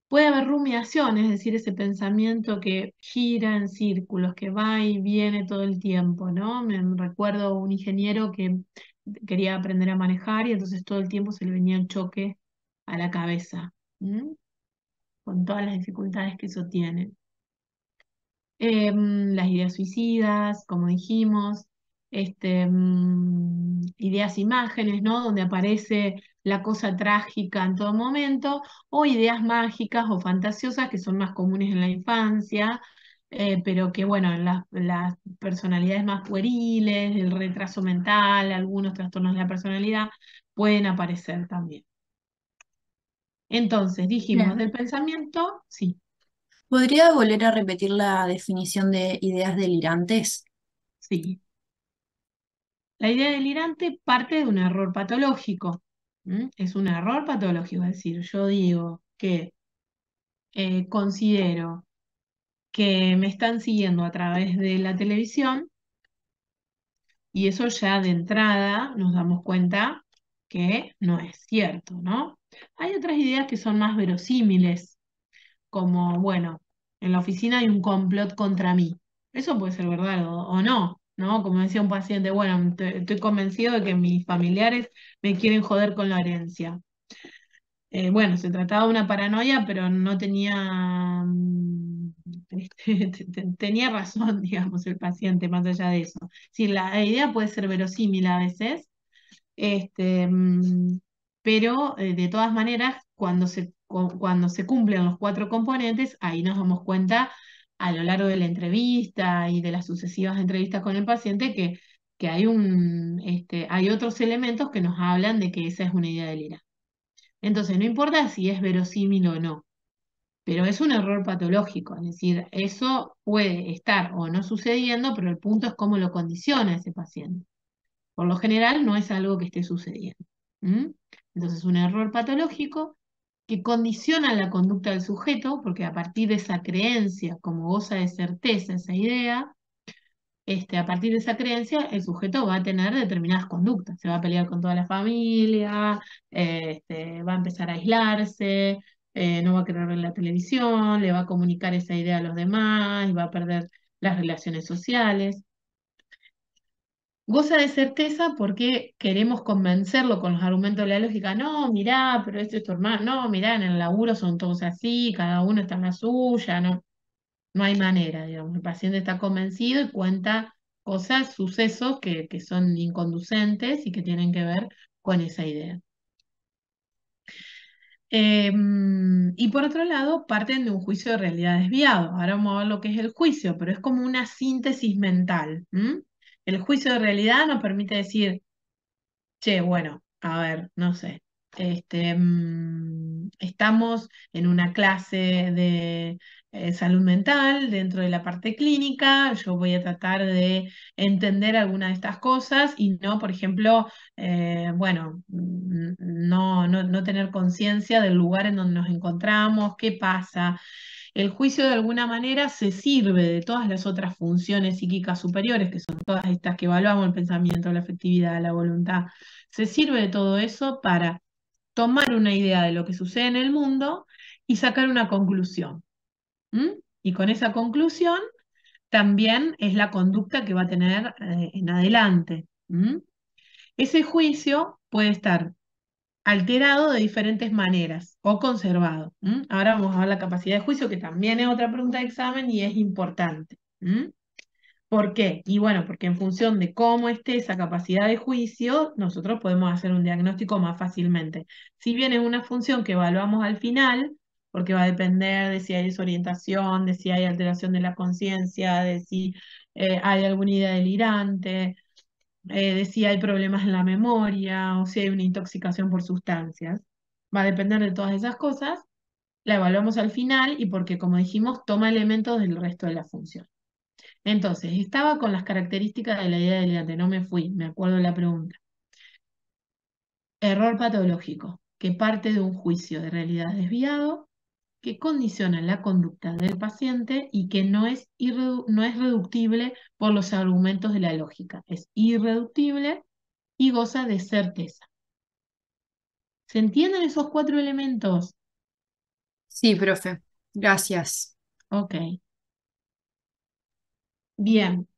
Puede haber rumiaciones, es decir, ese pensamiento que gira en círculos, que va y viene todo el tiempo, ¿no? Me recuerdo un ingeniero que quería aprender a manejar y entonces todo el tiempo se le venía un choque a la cabeza, ¿m? Con todas las dificultades que eso tiene. Las ideas suicidas, como dijimos, ideas imágenes, ¿no? Donde aparece la cosa trágica en todo momento, o ideas mágicas o fantasiosas que son más comunes en la infancia, pero que, bueno, en las personalidades más pueriles, el retraso mental, algunos trastornos de la personalidad, pueden aparecer también. Entonces, dijimos Bien. del pensamiento, sí, ¿Podría volver a repetir la definición de ideas delirantes? sí. La idea delirante parte de un error patológico. ¿M? Es un error patológico, es decir, yo digo que considero que me están siguiendo a través de la televisión, y eso ya de entrada nos damos cuenta que no es cierto, ¿no? Hay otras ideas que son más verosímiles, como, bueno, en la oficina hay un complot contra mí. Eso puede ser verdad o no, ¿no? Como decía un paciente, bueno, estoy convencido de que mis familiares me quieren joder con la herencia. Bueno, se trataba de una paranoia, pero no tenía, tenía razón, digamos, el paciente, más allá de eso. Sí, la idea puede ser verosímil a veces, este, pero de todas maneras, cuando se cumplen los cuatro componentes, ahí nos damos cuenta a lo largo de la entrevista y de las sucesivas entrevistas con el paciente que hay otros elementos que nos hablan de que esa es una idea delirante. Entonces, no importa si es verosímil o no, pero es un error patológico, es decir, eso puede estar o no sucediendo, pero el punto es cómo lo condiciona ese paciente. Por lo general no es algo que esté sucediendo. ¿Mm? Entonces, un error patológico que condiciona la conducta del sujeto, porque a partir de esa creencia, como goza de certeza esa idea, a partir de esa creencia, el sujeto va a tener determinadas conductas. Se va a pelear con toda la familia, va a empezar a aislarse, no va a querer ver la televisión, le va a comunicar esa idea a los demás y va a perder las relaciones sociales. Goza de certeza porque queremos convencerlo con los argumentos de la lógica. No, mirá, pero esto es tu hermano. No, mirá, en el laburo son todos así, cada uno está en la suya. No, no hay manera, digamos. El paciente está convencido y cuenta cosas, sucesos que son inconducentes y que tienen que ver con esa idea. Y por otro lado, parten de un juicio de realidad desviado. Ahora vamos a ver lo que es el juicio, pero es como una síntesis mental. El juicio de realidad nos permite decir, che, bueno, a ver, no sé. Estamos en una clase de salud mental dentro de la parte clínica. Yo voy a tratar de entender alguna de estas cosas y no, por ejemplo, bueno, no tener conciencia del lugar en donde nos encontramos, qué pasa. El juicio de alguna manera se sirve de todas las otras funciones psíquicas superiores, que son todas estas que evaluamos, el pensamiento, la afectividad, la voluntad. Se sirve de todo eso para tomar una idea de lo que sucede en el mundo y sacar una conclusión. Y con esa conclusión también es la conducta que va a tener en adelante. Ese juicio puede estar alterado de diferentes maneras o conservado. Ahora vamos a ver la capacidad de juicio, que también es otra pregunta de examen y es importante. ¿Por qué? Y bueno, porque en función de cómo esté esa capacidad de juicio, nosotros podemos hacer un diagnóstico más fácilmente. Si bien es una función que evaluamos al final, porque va a depender de si hay desorientación, de si hay alteración de la conciencia, de si hay alguna idea delirante, de si hay problemas en la memoria o si hay una intoxicación por sustancias. Va a depender de todas esas cosas. La evaluamos al final y porque, como dijimos, toma elementos del resto de la función. Entonces, estaba con las características de la idea delirante, no me fui, me acuerdo de la pregunta. Error patológico, que parte de un juicio de realidad desviado, que condiciona la conducta del paciente y que no es reductible por los argumentos de la lógica. Es irreductible y goza de certeza. ¿Se entienden esos cuatro elementos? Sí, profe. Gracias. Ok. Bien.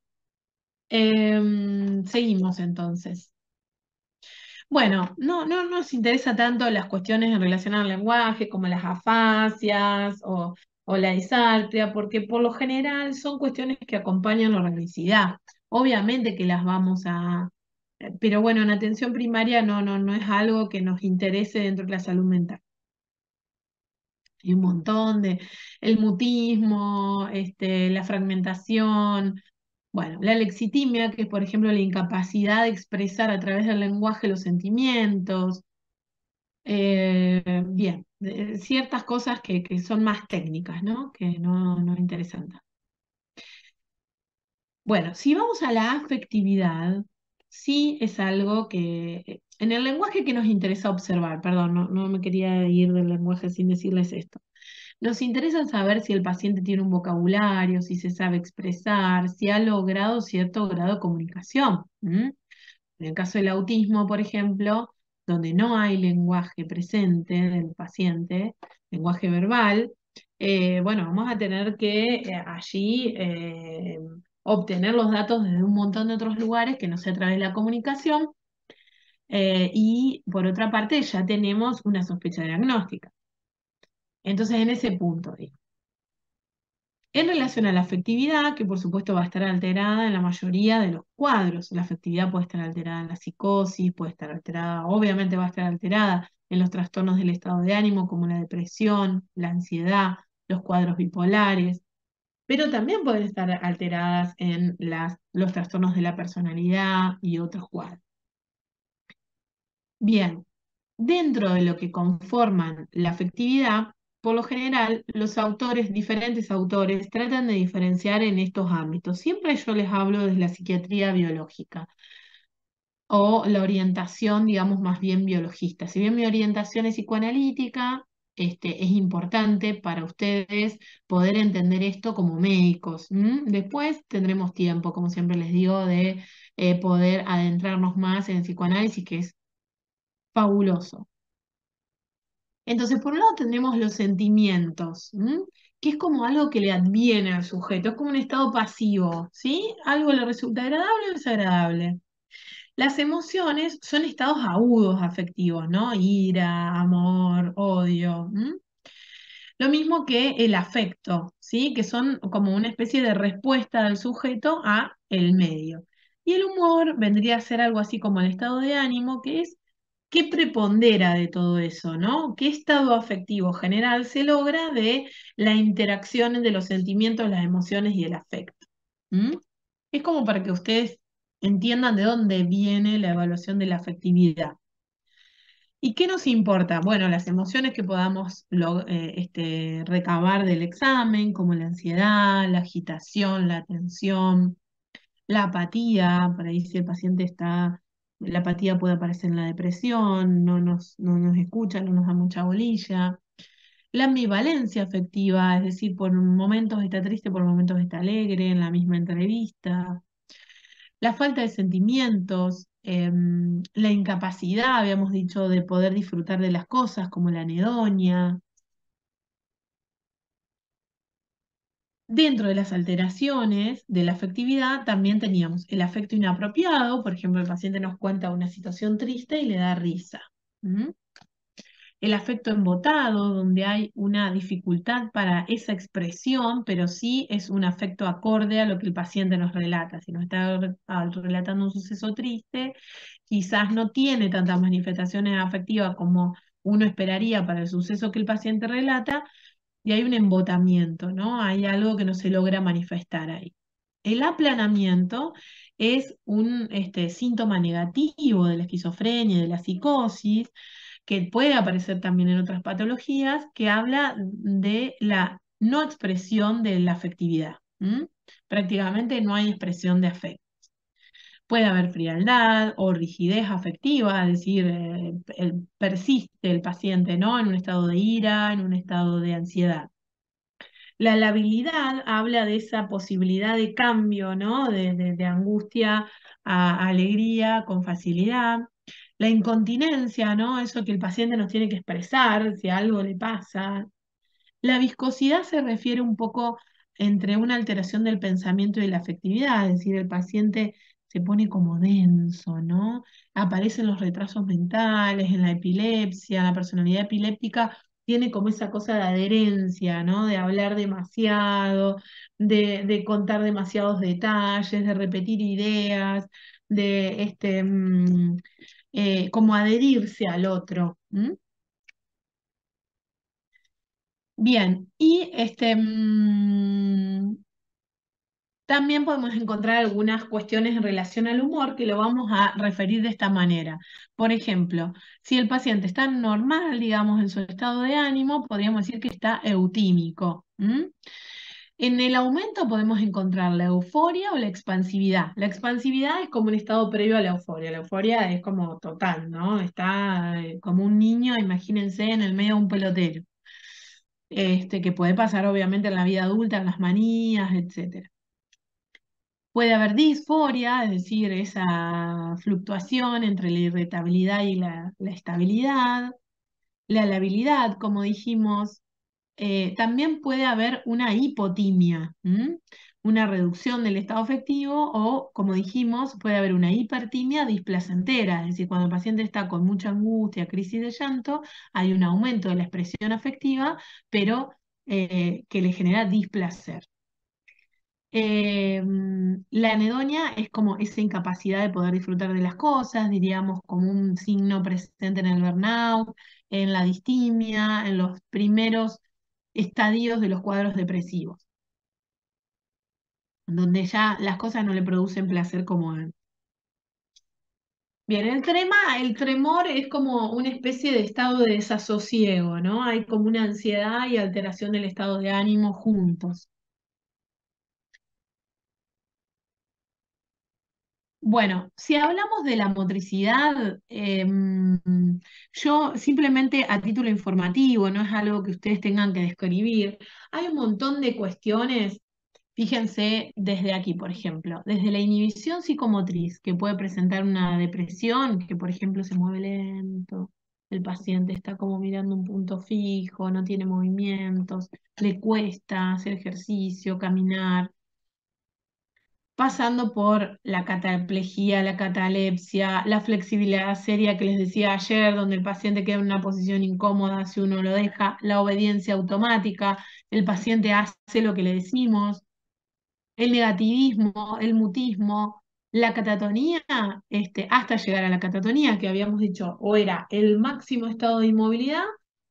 Seguimos entonces. Bueno, no nos interesa tanto las cuestiones relacionadas al lenguaje, como las afasias o la disartria, porque por lo general son cuestiones que acompañan la organicidad. Obviamente que las vamos a... Pero bueno, en atención primaria no es algo que nos interese dentro de la salud mental. Hay un montón de... El mutismo, la fragmentación, bueno, la lexitimia, que es por ejemplo la incapacidad de expresar a través del lenguaje los sentimientos. Bien, ciertas cosas que son más técnicas, ¿no? Que no interesan tanto. Bueno, si vamos a la afectividad, sí es algo que, en el lenguaje que nos interesa observar, perdón, no me quería ir del lenguaje sin decirles esto. Nos interesa saber si el paciente tiene un vocabulario, si se sabe expresar, si ha logrado cierto grado de comunicación. En el caso del autismo, por ejemplo, donde no hay lenguaje presente del paciente, lenguaje verbal, bueno, vamos a tener que allí obtener los datos desde un montón de otros lugares que no sea a través de la comunicación. Y por otra parte, ya tenemos una sospecha diagnóstica. Entonces, en ese punto, digo. En relación a la afectividad, que por supuesto va a estar alterada en la mayoría de los cuadros, la afectividad puede estar alterada en la psicosis, puede estar alterada, obviamente va a estar alterada en los trastornos del estado de ánimo, como la depresión, la ansiedad, los cuadros bipolares, pero también pueden estar alteradas en los trastornos de la personalidad y otros cuadros. Bien, dentro de lo que conforman la afectividad, por lo general, los autores, diferentes autores, tratan de diferenciar en estos ámbitos. Siempre yo les hablo desde la psiquiatría biológica o la orientación, digamos, más bien biologista. Si bien mi orientación es psicoanalítica, es importante para ustedes poder entender esto como médicos. Después tendremos tiempo, como siempre les digo, de poder adentrarnos más en el psicoanálisis, que es fabuloso. Entonces, por un lado tendremos los sentimientos, que es como algo que le adviene al sujeto, es como un estado pasivo, ¿sí? Algo le resulta agradable o desagradable. Las emociones son estados agudos afectivos, ¿no? Ira, amor, odio. Lo mismo que el afecto, ¿sí? Que son como una especie de respuesta del sujeto a el medio. Y el humor vendría a ser algo así como el estado de ánimo, que es qué prepondera de todo eso, ¿no? ¿Qué estado afectivo general se logra de la interacción de los sentimientos, las emociones y el afecto? ¿Mm? Es como para que ustedes entiendan de dónde viene la evaluación de la afectividad. ¿Y qué nos importa? Bueno, las emociones que podamos recabar del examen, como la ansiedad, la agitación, la tensión, la apatía, por ahí si el paciente está, la apatía puede aparecer en la depresión, no nos escucha, no nos da mucha bolilla. La ambivalencia afectiva, es decir, por momentos está triste, por momentos está alegre, en la misma entrevista. La falta de sentimientos, la incapacidad, habíamos dicho, de poder disfrutar de las cosas, como la anedonia. Dentro de las alteraciones de la afectividad también teníamos el afecto inapropiado, por ejemplo, el paciente nos cuenta una situación triste y le da risa. El afecto embotado, donde hay una dificultad para esa expresión, pero sí es un afecto acorde a lo que el paciente nos relata. Si nos está relatando un suceso triste, quizás no tiene tantas manifestaciones afectivas como uno esperaría para el suceso que el paciente relata, y hay un embotamiento, ¿no? Hay algo que no se logra manifestar ahí. El aplanamiento es un síntoma negativo de la esquizofrenia, de la psicosis, que puede aparecer también en otras patologías, que habla de la no expresión de la afectividad. Prácticamente no hay expresión de afecto. Puede haber frialdad o rigidez afectiva, es decir, persiste el paciente, ¿no? En un estado de ira, en un estado de ansiedad. La labilidad habla de esa posibilidad de cambio, ¿no? De angustia a alegría con facilidad. La incontinencia, ¿no? Eso que el paciente nos tiene que expresar si algo le pasa. La viscosidad se refiere un poco entre una alteración del pensamiento y de la afectividad, es decir, el paciente se pone como denso, ¿no? Aparecen los retrasos mentales, en la epilepsia, la personalidad epiléptica tiene como esa cosa de adherencia, ¿no? De hablar demasiado, de contar demasiados detalles, de repetir ideas, de como adherirse al otro. Bien, y también podemos encontrar algunas cuestiones en relación al humor que lo vamos a referir de esta manera. Por ejemplo, si el paciente está normal, digamos, en su estado de ánimo, podríamos decir que está eutímico. En el aumento podemos encontrar la euforia o la expansividad. La expansividad es como un estado previo a la euforia. La euforia es como total, ¿no? Está como un niño, imagínense, en el medio de un pelotero. que puede pasar obviamente en la vida adulta, en las manías, etc. Puede haber disforia, es decir, esa fluctuación entre la irritabilidad y la estabilidad, la labilidad, como dijimos. También puede haber una hipotimia, una reducción del estado afectivo o, como dijimos, puede haber una hipertimia displacentera, es decir, cuando el paciente está con mucha angustia, crisis de llanto, hay un aumento de la expresión afectiva, pero que le genera displacer. La anedonia es como esa incapacidad de poder disfrutar de las cosas, diríamos como un signo presente en el burnout, en la distimia, en los primeros estadios de los cuadros depresivos, donde ya las cosas no le producen placer como antes. Bien, el tremor es como una especie de estado de desasosiego, ¿no? Hay como una ansiedad y alteración del estado de ánimo juntos. Bueno, si hablamos de la motricidad, yo simplemente a título informativo, no es algo que ustedes tengan que describir, hay un montón de cuestiones, fíjense desde aquí, por ejemplo, desde la inhibición psicomotriz, que puede presentar una depresión, que por ejemplo se mueve lento, el paciente está como mirando un punto fijo, no tiene movimientos, le cuesta hacer ejercicio, caminar, pasando por la cataplejía, la catalepsia, la flexibilidad seria que les decía ayer, donde el paciente queda en una posición incómoda si uno lo deja, la obediencia automática, el paciente hace lo que le decimos, el negativismo, el mutismo, la catatonía, hasta llegar a la catatonía, que habíamos dicho, o era el máximo estado de inmovilidad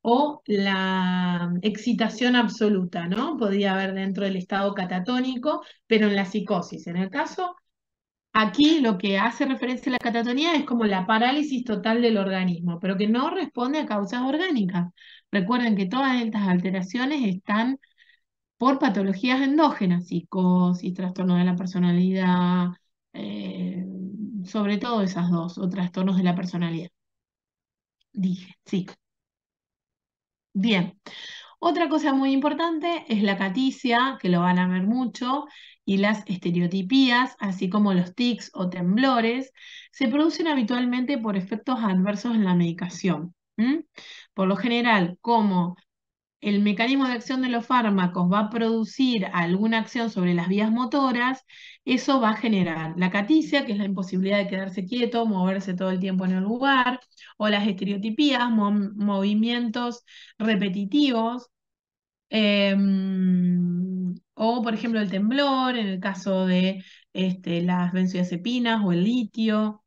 o la excitación absoluta, ¿no? Podía haber dentro del estado catatónico, pero en la psicosis. En el caso, aquí lo que hace referencia a la catatonía es como la parálisis total del organismo, pero que no responde a causas orgánicas. Recuerden que todas estas alteraciones están por patologías endógenas, psicosis, trastorno de la personalidad, eh, sobre todo esas dos, o trastornos de la personalidad. Dije, sí. Bien. Otra cosa muy importante es la caticia, que lo van a ver mucho, y las estereotipías, así como los tics o temblores, se producen habitualmente por efectos adversos en la medicación. Por lo general, como el mecanismo de acción de los fármacos va a producir alguna acción sobre las vías motoras, eso va a generar la caticia, que es la imposibilidad de quedarse quieto, moverse todo el tiempo en el lugar, o las estereotipías, movimientos repetitivos, o por ejemplo el temblor, en el caso de las benzodiazepinas o el litio.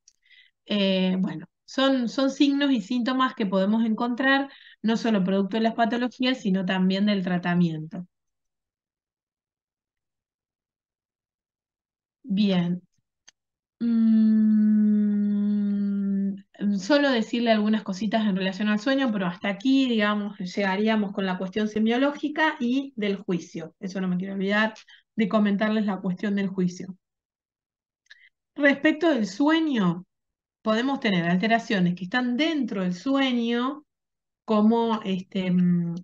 Bueno, son signos y síntomas que podemos encontrar no solo producto de las patologías, sino también del tratamiento. Bien. Solo decirle algunas cositas en relación al sueño, pero hasta aquí, digamos, llegaríamos con la cuestión semiológica y del juicio. Eso no me quiero olvidar de comentarles la cuestión del juicio. Respecto del sueño, podemos tener alteraciones que están dentro del sueño, como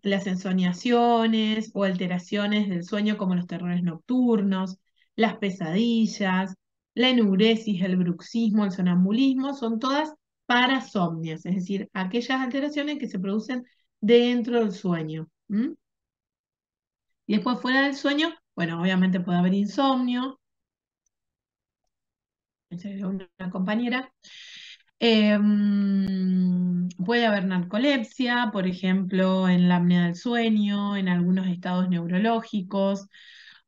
las ensoñaciones o alteraciones del sueño, como los terrores nocturnos, las pesadillas, la enuresis, el bruxismo, el sonambulismo, son todas parasomnias, es decir, aquellas alteraciones que se producen dentro del sueño. Y después fuera del sueño, bueno, obviamente puede haber insomnio, esa es una compañera. Puede haber narcolepsia, por ejemplo, en la apnea del sueño, en algunos estados neurológicos,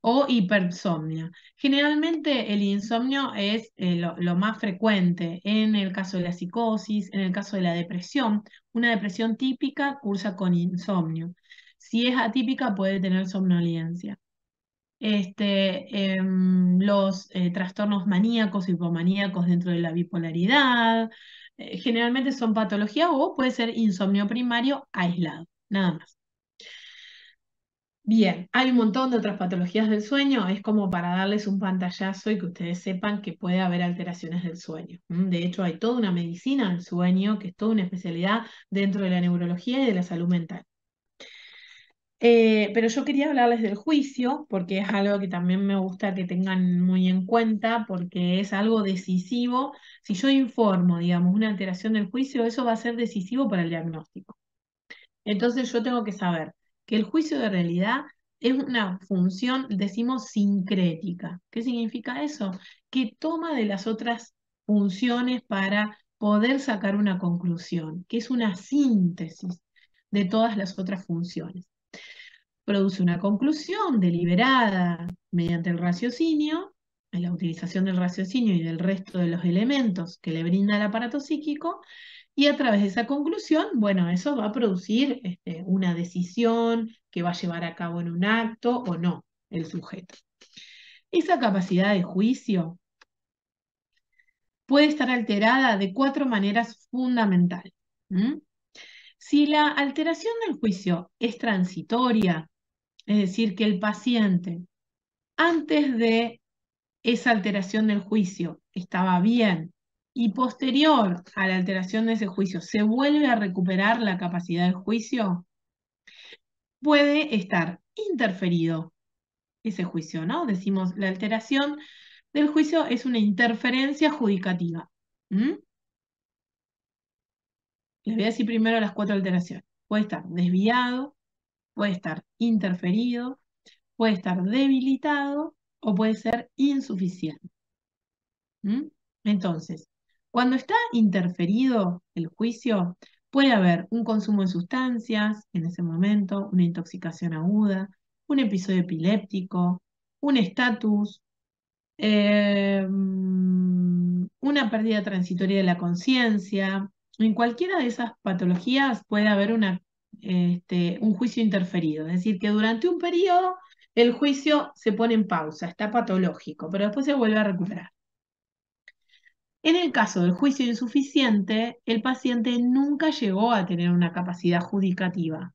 o hipersomnia. Generalmente el insomnio es lo más frecuente en el caso de la psicosis, en el caso de la depresión. Una depresión típica cursa con insomnio. Si es atípica puede tener somnolencia. Los trastornos maníacos, hipomaníacos dentro de la bipolaridad, generalmente son patologías o puede ser insomnio primario aislado, nada más. Bien, hay un montón de otras patologías del sueño, es como para darles un pantallazo y que ustedes sepan que puede haber alteraciones del sueño. De hecho, hay toda una medicina del sueño, que es toda una especialidad dentro de la neurología y de la salud mental. Pero yo quería hablarles del juicio, porque es algo que también me gusta que tengan muy en cuenta, porque es algo decisivo. Si yo informo, digamos, una alteración del juicio, eso va a ser decisivo para el diagnóstico. Entonces yo tengo que saber que el juicio de realidad es una función, decimos, sincrética. ¿Qué significa eso? Que toma de las otras funciones para poder sacar una conclusión, que es una síntesis de todas las otras funciones. Produce una conclusión deliberada mediante el raciocinio, en la utilización del raciocinio y del resto de los elementos que le brinda el aparato psíquico, y a través de esa conclusión, bueno, eso va a producir una decisión que va a llevar a cabo en un acto o no el sujeto. Esa capacidad de juicio puede estar alterada de 4 maneras fundamentales. ¿Mm? Si la alteración del juicio es transitoria, es decir, que el paciente antes de esa alteración del juicio estaba bien y posterior a la alteración de ese juicio se vuelve a recuperar la capacidad de juicio, puede estar interferido ese juicio, ¿no? Decimos, la alteración del juicio es una interferencia judicativa. ¿Mm? Les voy a decir primero las 4 alteraciones. Puede estar desviado, puede estar interferido, puede estar debilitado o puede ser insuficiente. ¿Mm? Entonces, cuando está interferido el juicio, puede haber un consumo de sustancias en ese momento, una intoxicación aguda, un episodio epiléptico, un estatus, una pérdida transitoria de la conciencia. En cualquiera de esas patologías puede haber un juicio interferido, es decir, que durante un periodo el juicio se pone en pausa, está patológico, pero después se vuelve a recuperar. En el caso del juicio insuficiente, el paciente nunca llegó a tener una capacidad judicativa,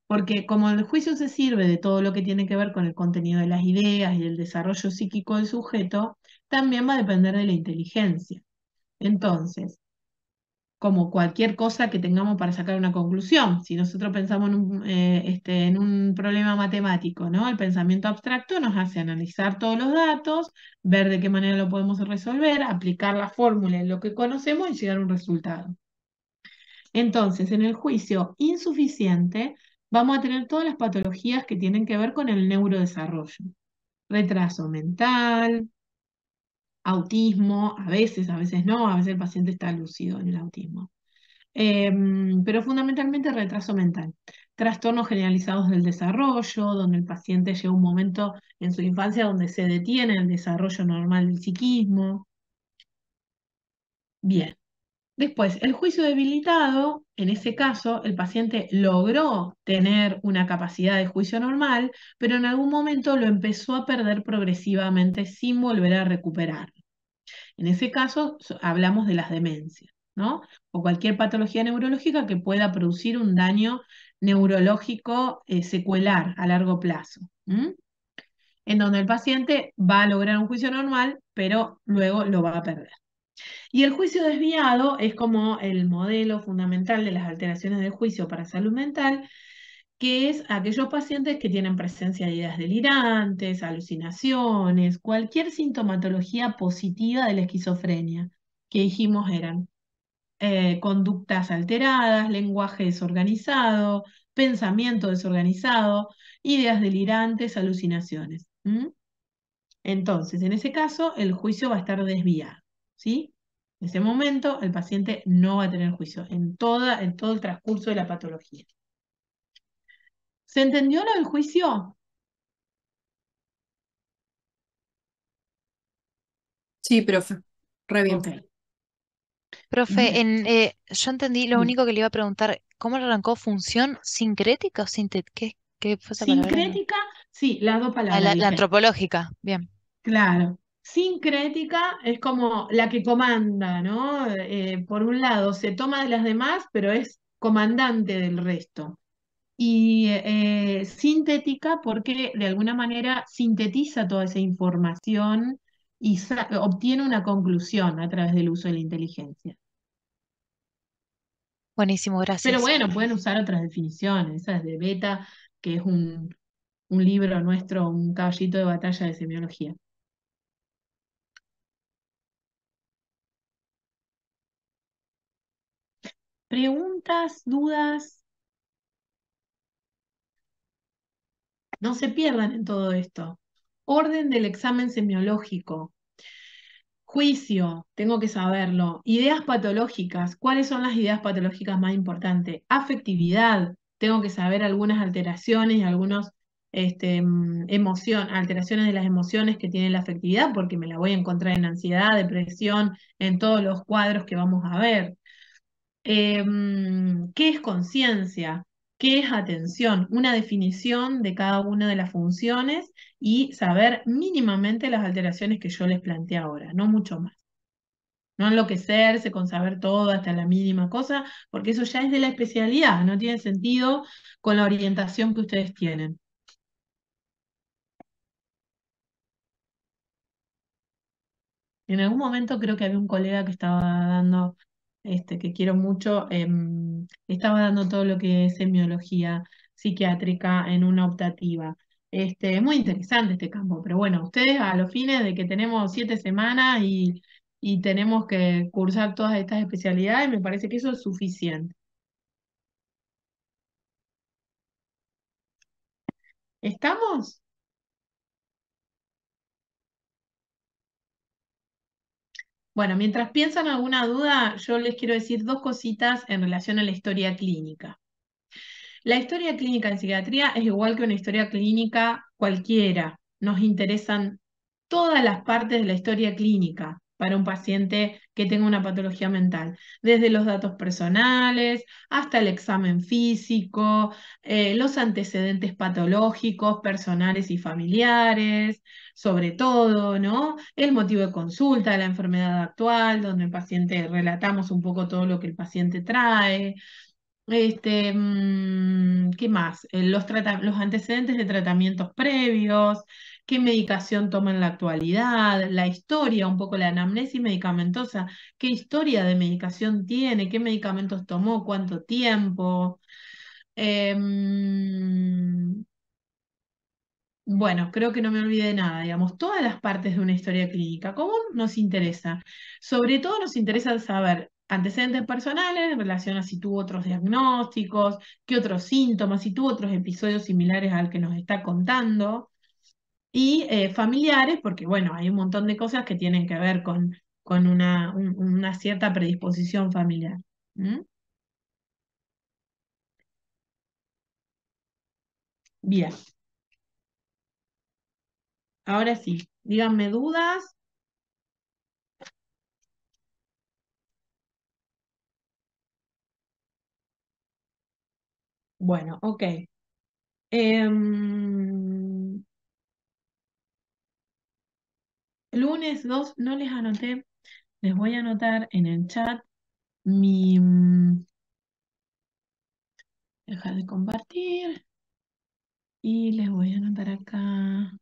porque como el juicio se sirve de todo lo que tiene que ver con el contenido de las ideas y el desarrollo psíquico del sujeto, también va a depender de la inteligencia. Entonces, como cualquier cosa que tengamos para sacar una conclusión. Si nosotros pensamos en un problema matemático, ¿no? El pensamiento abstracto nos hace analizar todos los datos, ver de qué manera lo podemos resolver, aplicar la fórmula en lo que conocemos y llegar a un resultado. Entonces, en el juicio insuficiente, vamos a tener todas las patologías que tienen que ver con el neurodesarrollo. Retraso mental, autismo, a veces no, a veces el paciente está lúcido en el autismo. Pero fundamentalmente retraso mental. Trastornos generalizados del desarrollo, donde el paciente llega a un momento en su infancia donde se detiene el desarrollo normal del psiquismo. Bien. Después, el juicio debilitado, en ese caso, el paciente logró tener una capacidad de juicio normal, pero en algún momento lo empezó a perder progresivamente sin volver a recuperar. En ese caso, hablamos de las demencias, ¿no? O cualquier patología neurológica que pueda producir un daño neurológico secuelar a largo plazo, en donde el paciente va a lograr un juicio normal, pero luego lo va a perder. Y el juicio desviado es como el modelo fundamental de las alteraciones del juicio para salud mental, que es aquellos pacientes que tienen presencia de ideas delirantes, alucinaciones, cualquier sintomatología positiva de la esquizofrenia, que dijimos eran conductas alteradas, lenguaje desorganizado, pensamiento desorganizado, ideas delirantes, alucinaciones. Entonces, en ese caso, el juicio va a estar desviado, ¿sí? En ese momento, el paciente no va a tener juicio en todo el transcurso de la patología. ¿Se entendió lo del juicio? Sí, profe, re bien. Ok. Profe, Bien. yo entendí, lo Sí. único que le iba a preguntar, ¿cómo arrancó función sincrética o sintética? ¿Qué fue esa palabra? Sincrética, sí, las dos Ah, palabras la dije. antropológica, bien. Claro. Sincrética es como la que comanda, ¿no? Por un lado, se toma de las demás, pero es comandante del resto. Y sintética porque de alguna manera sintetiza toda esa información y obtiene una conclusión a través del uso de la inteligencia. Buenísimo, Pero gracias. bueno, pueden usar otras definiciones, esas de beta, que es un libro nuestro, un caballito de batalla de semiología. ¿Preguntas, dudas? No se pierdan en todo esto. Orden del examen semiológico. Juicio, tengo que saberlo. Ideas patológicas, ¿cuáles son las ideas patológicas más importantes? Afectividad, tengo que saber algunas alteraciones y algunos alteraciones de las emociones que tiene la afectividad, porque me la voy a encontrar en ansiedad, depresión, en todos los cuadros que vamos a ver. ¿Qué es conciencia? ¿Qué es atención? Una definición de cada una de las funciones y saber mínimamente las alteraciones que yo les planteé ahora, no mucho más. No enloquecerse con saber todo hasta la mínima cosa, porque eso ya es de la especialidad, no tiene sentido con la orientación que ustedes tienen. En algún momento creo que había un colega que estaba dando, que quiero mucho, estaba dando todo lo que es semiología psiquiátrica en una optativa. Es muy interesante este campo, pero bueno, ustedes a los fines de que tenemos 7 semanas y tenemos que cursar todas estas especialidades, me parece que eso es suficiente. ¿Estamos? Bueno, mientras piensan alguna duda, yo les quiero decir dos cositas en relación a la historia clínica. La historia clínica en psiquiatría es igual que una historia clínica cualquiera. Nos interesan todas las partes de la historia clínica para un paciente que tenga una patología mental, desde los datos personales hasta el examen físico, los antecedentes patológicos, personales y familiares, sobre todo, ¿no? El motivo de consulta, la enfermedad actual, donde el paciente relatamos un poco todo lo que el paciente trae. ¿Qué más? Los antecedentes de tratamientos previos, qué medicación toma en la actualidad, la historia, un poco la anamnesis medicamentosa, qué historia de medicación tiene, qué medicamentos tomó, cuánto tiempo. Em, bueno, creo que no me olvidé de nada, digamos, todas las partes de una historia clínica común nos interesa. Sobre todo nos interesa saber antecedentes personales en relación a si tuvo otros diagnósticos, qué otros síntomas, si tuvo otros episodios similares al que nos está contando, y familiares, porque bueno, hay un montón de cosas que tienen que ver con una cierta predisposición familiar. ¿Mm? Bien, ahora sí, díganme dudas. Bueno, ok. Em, Lunes 2 no les anoté, les voy a anotar en el chat mi... dejar de compartir y les voy a anotar acá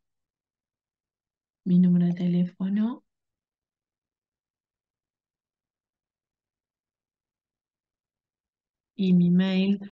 mi número de teléfono y mi mail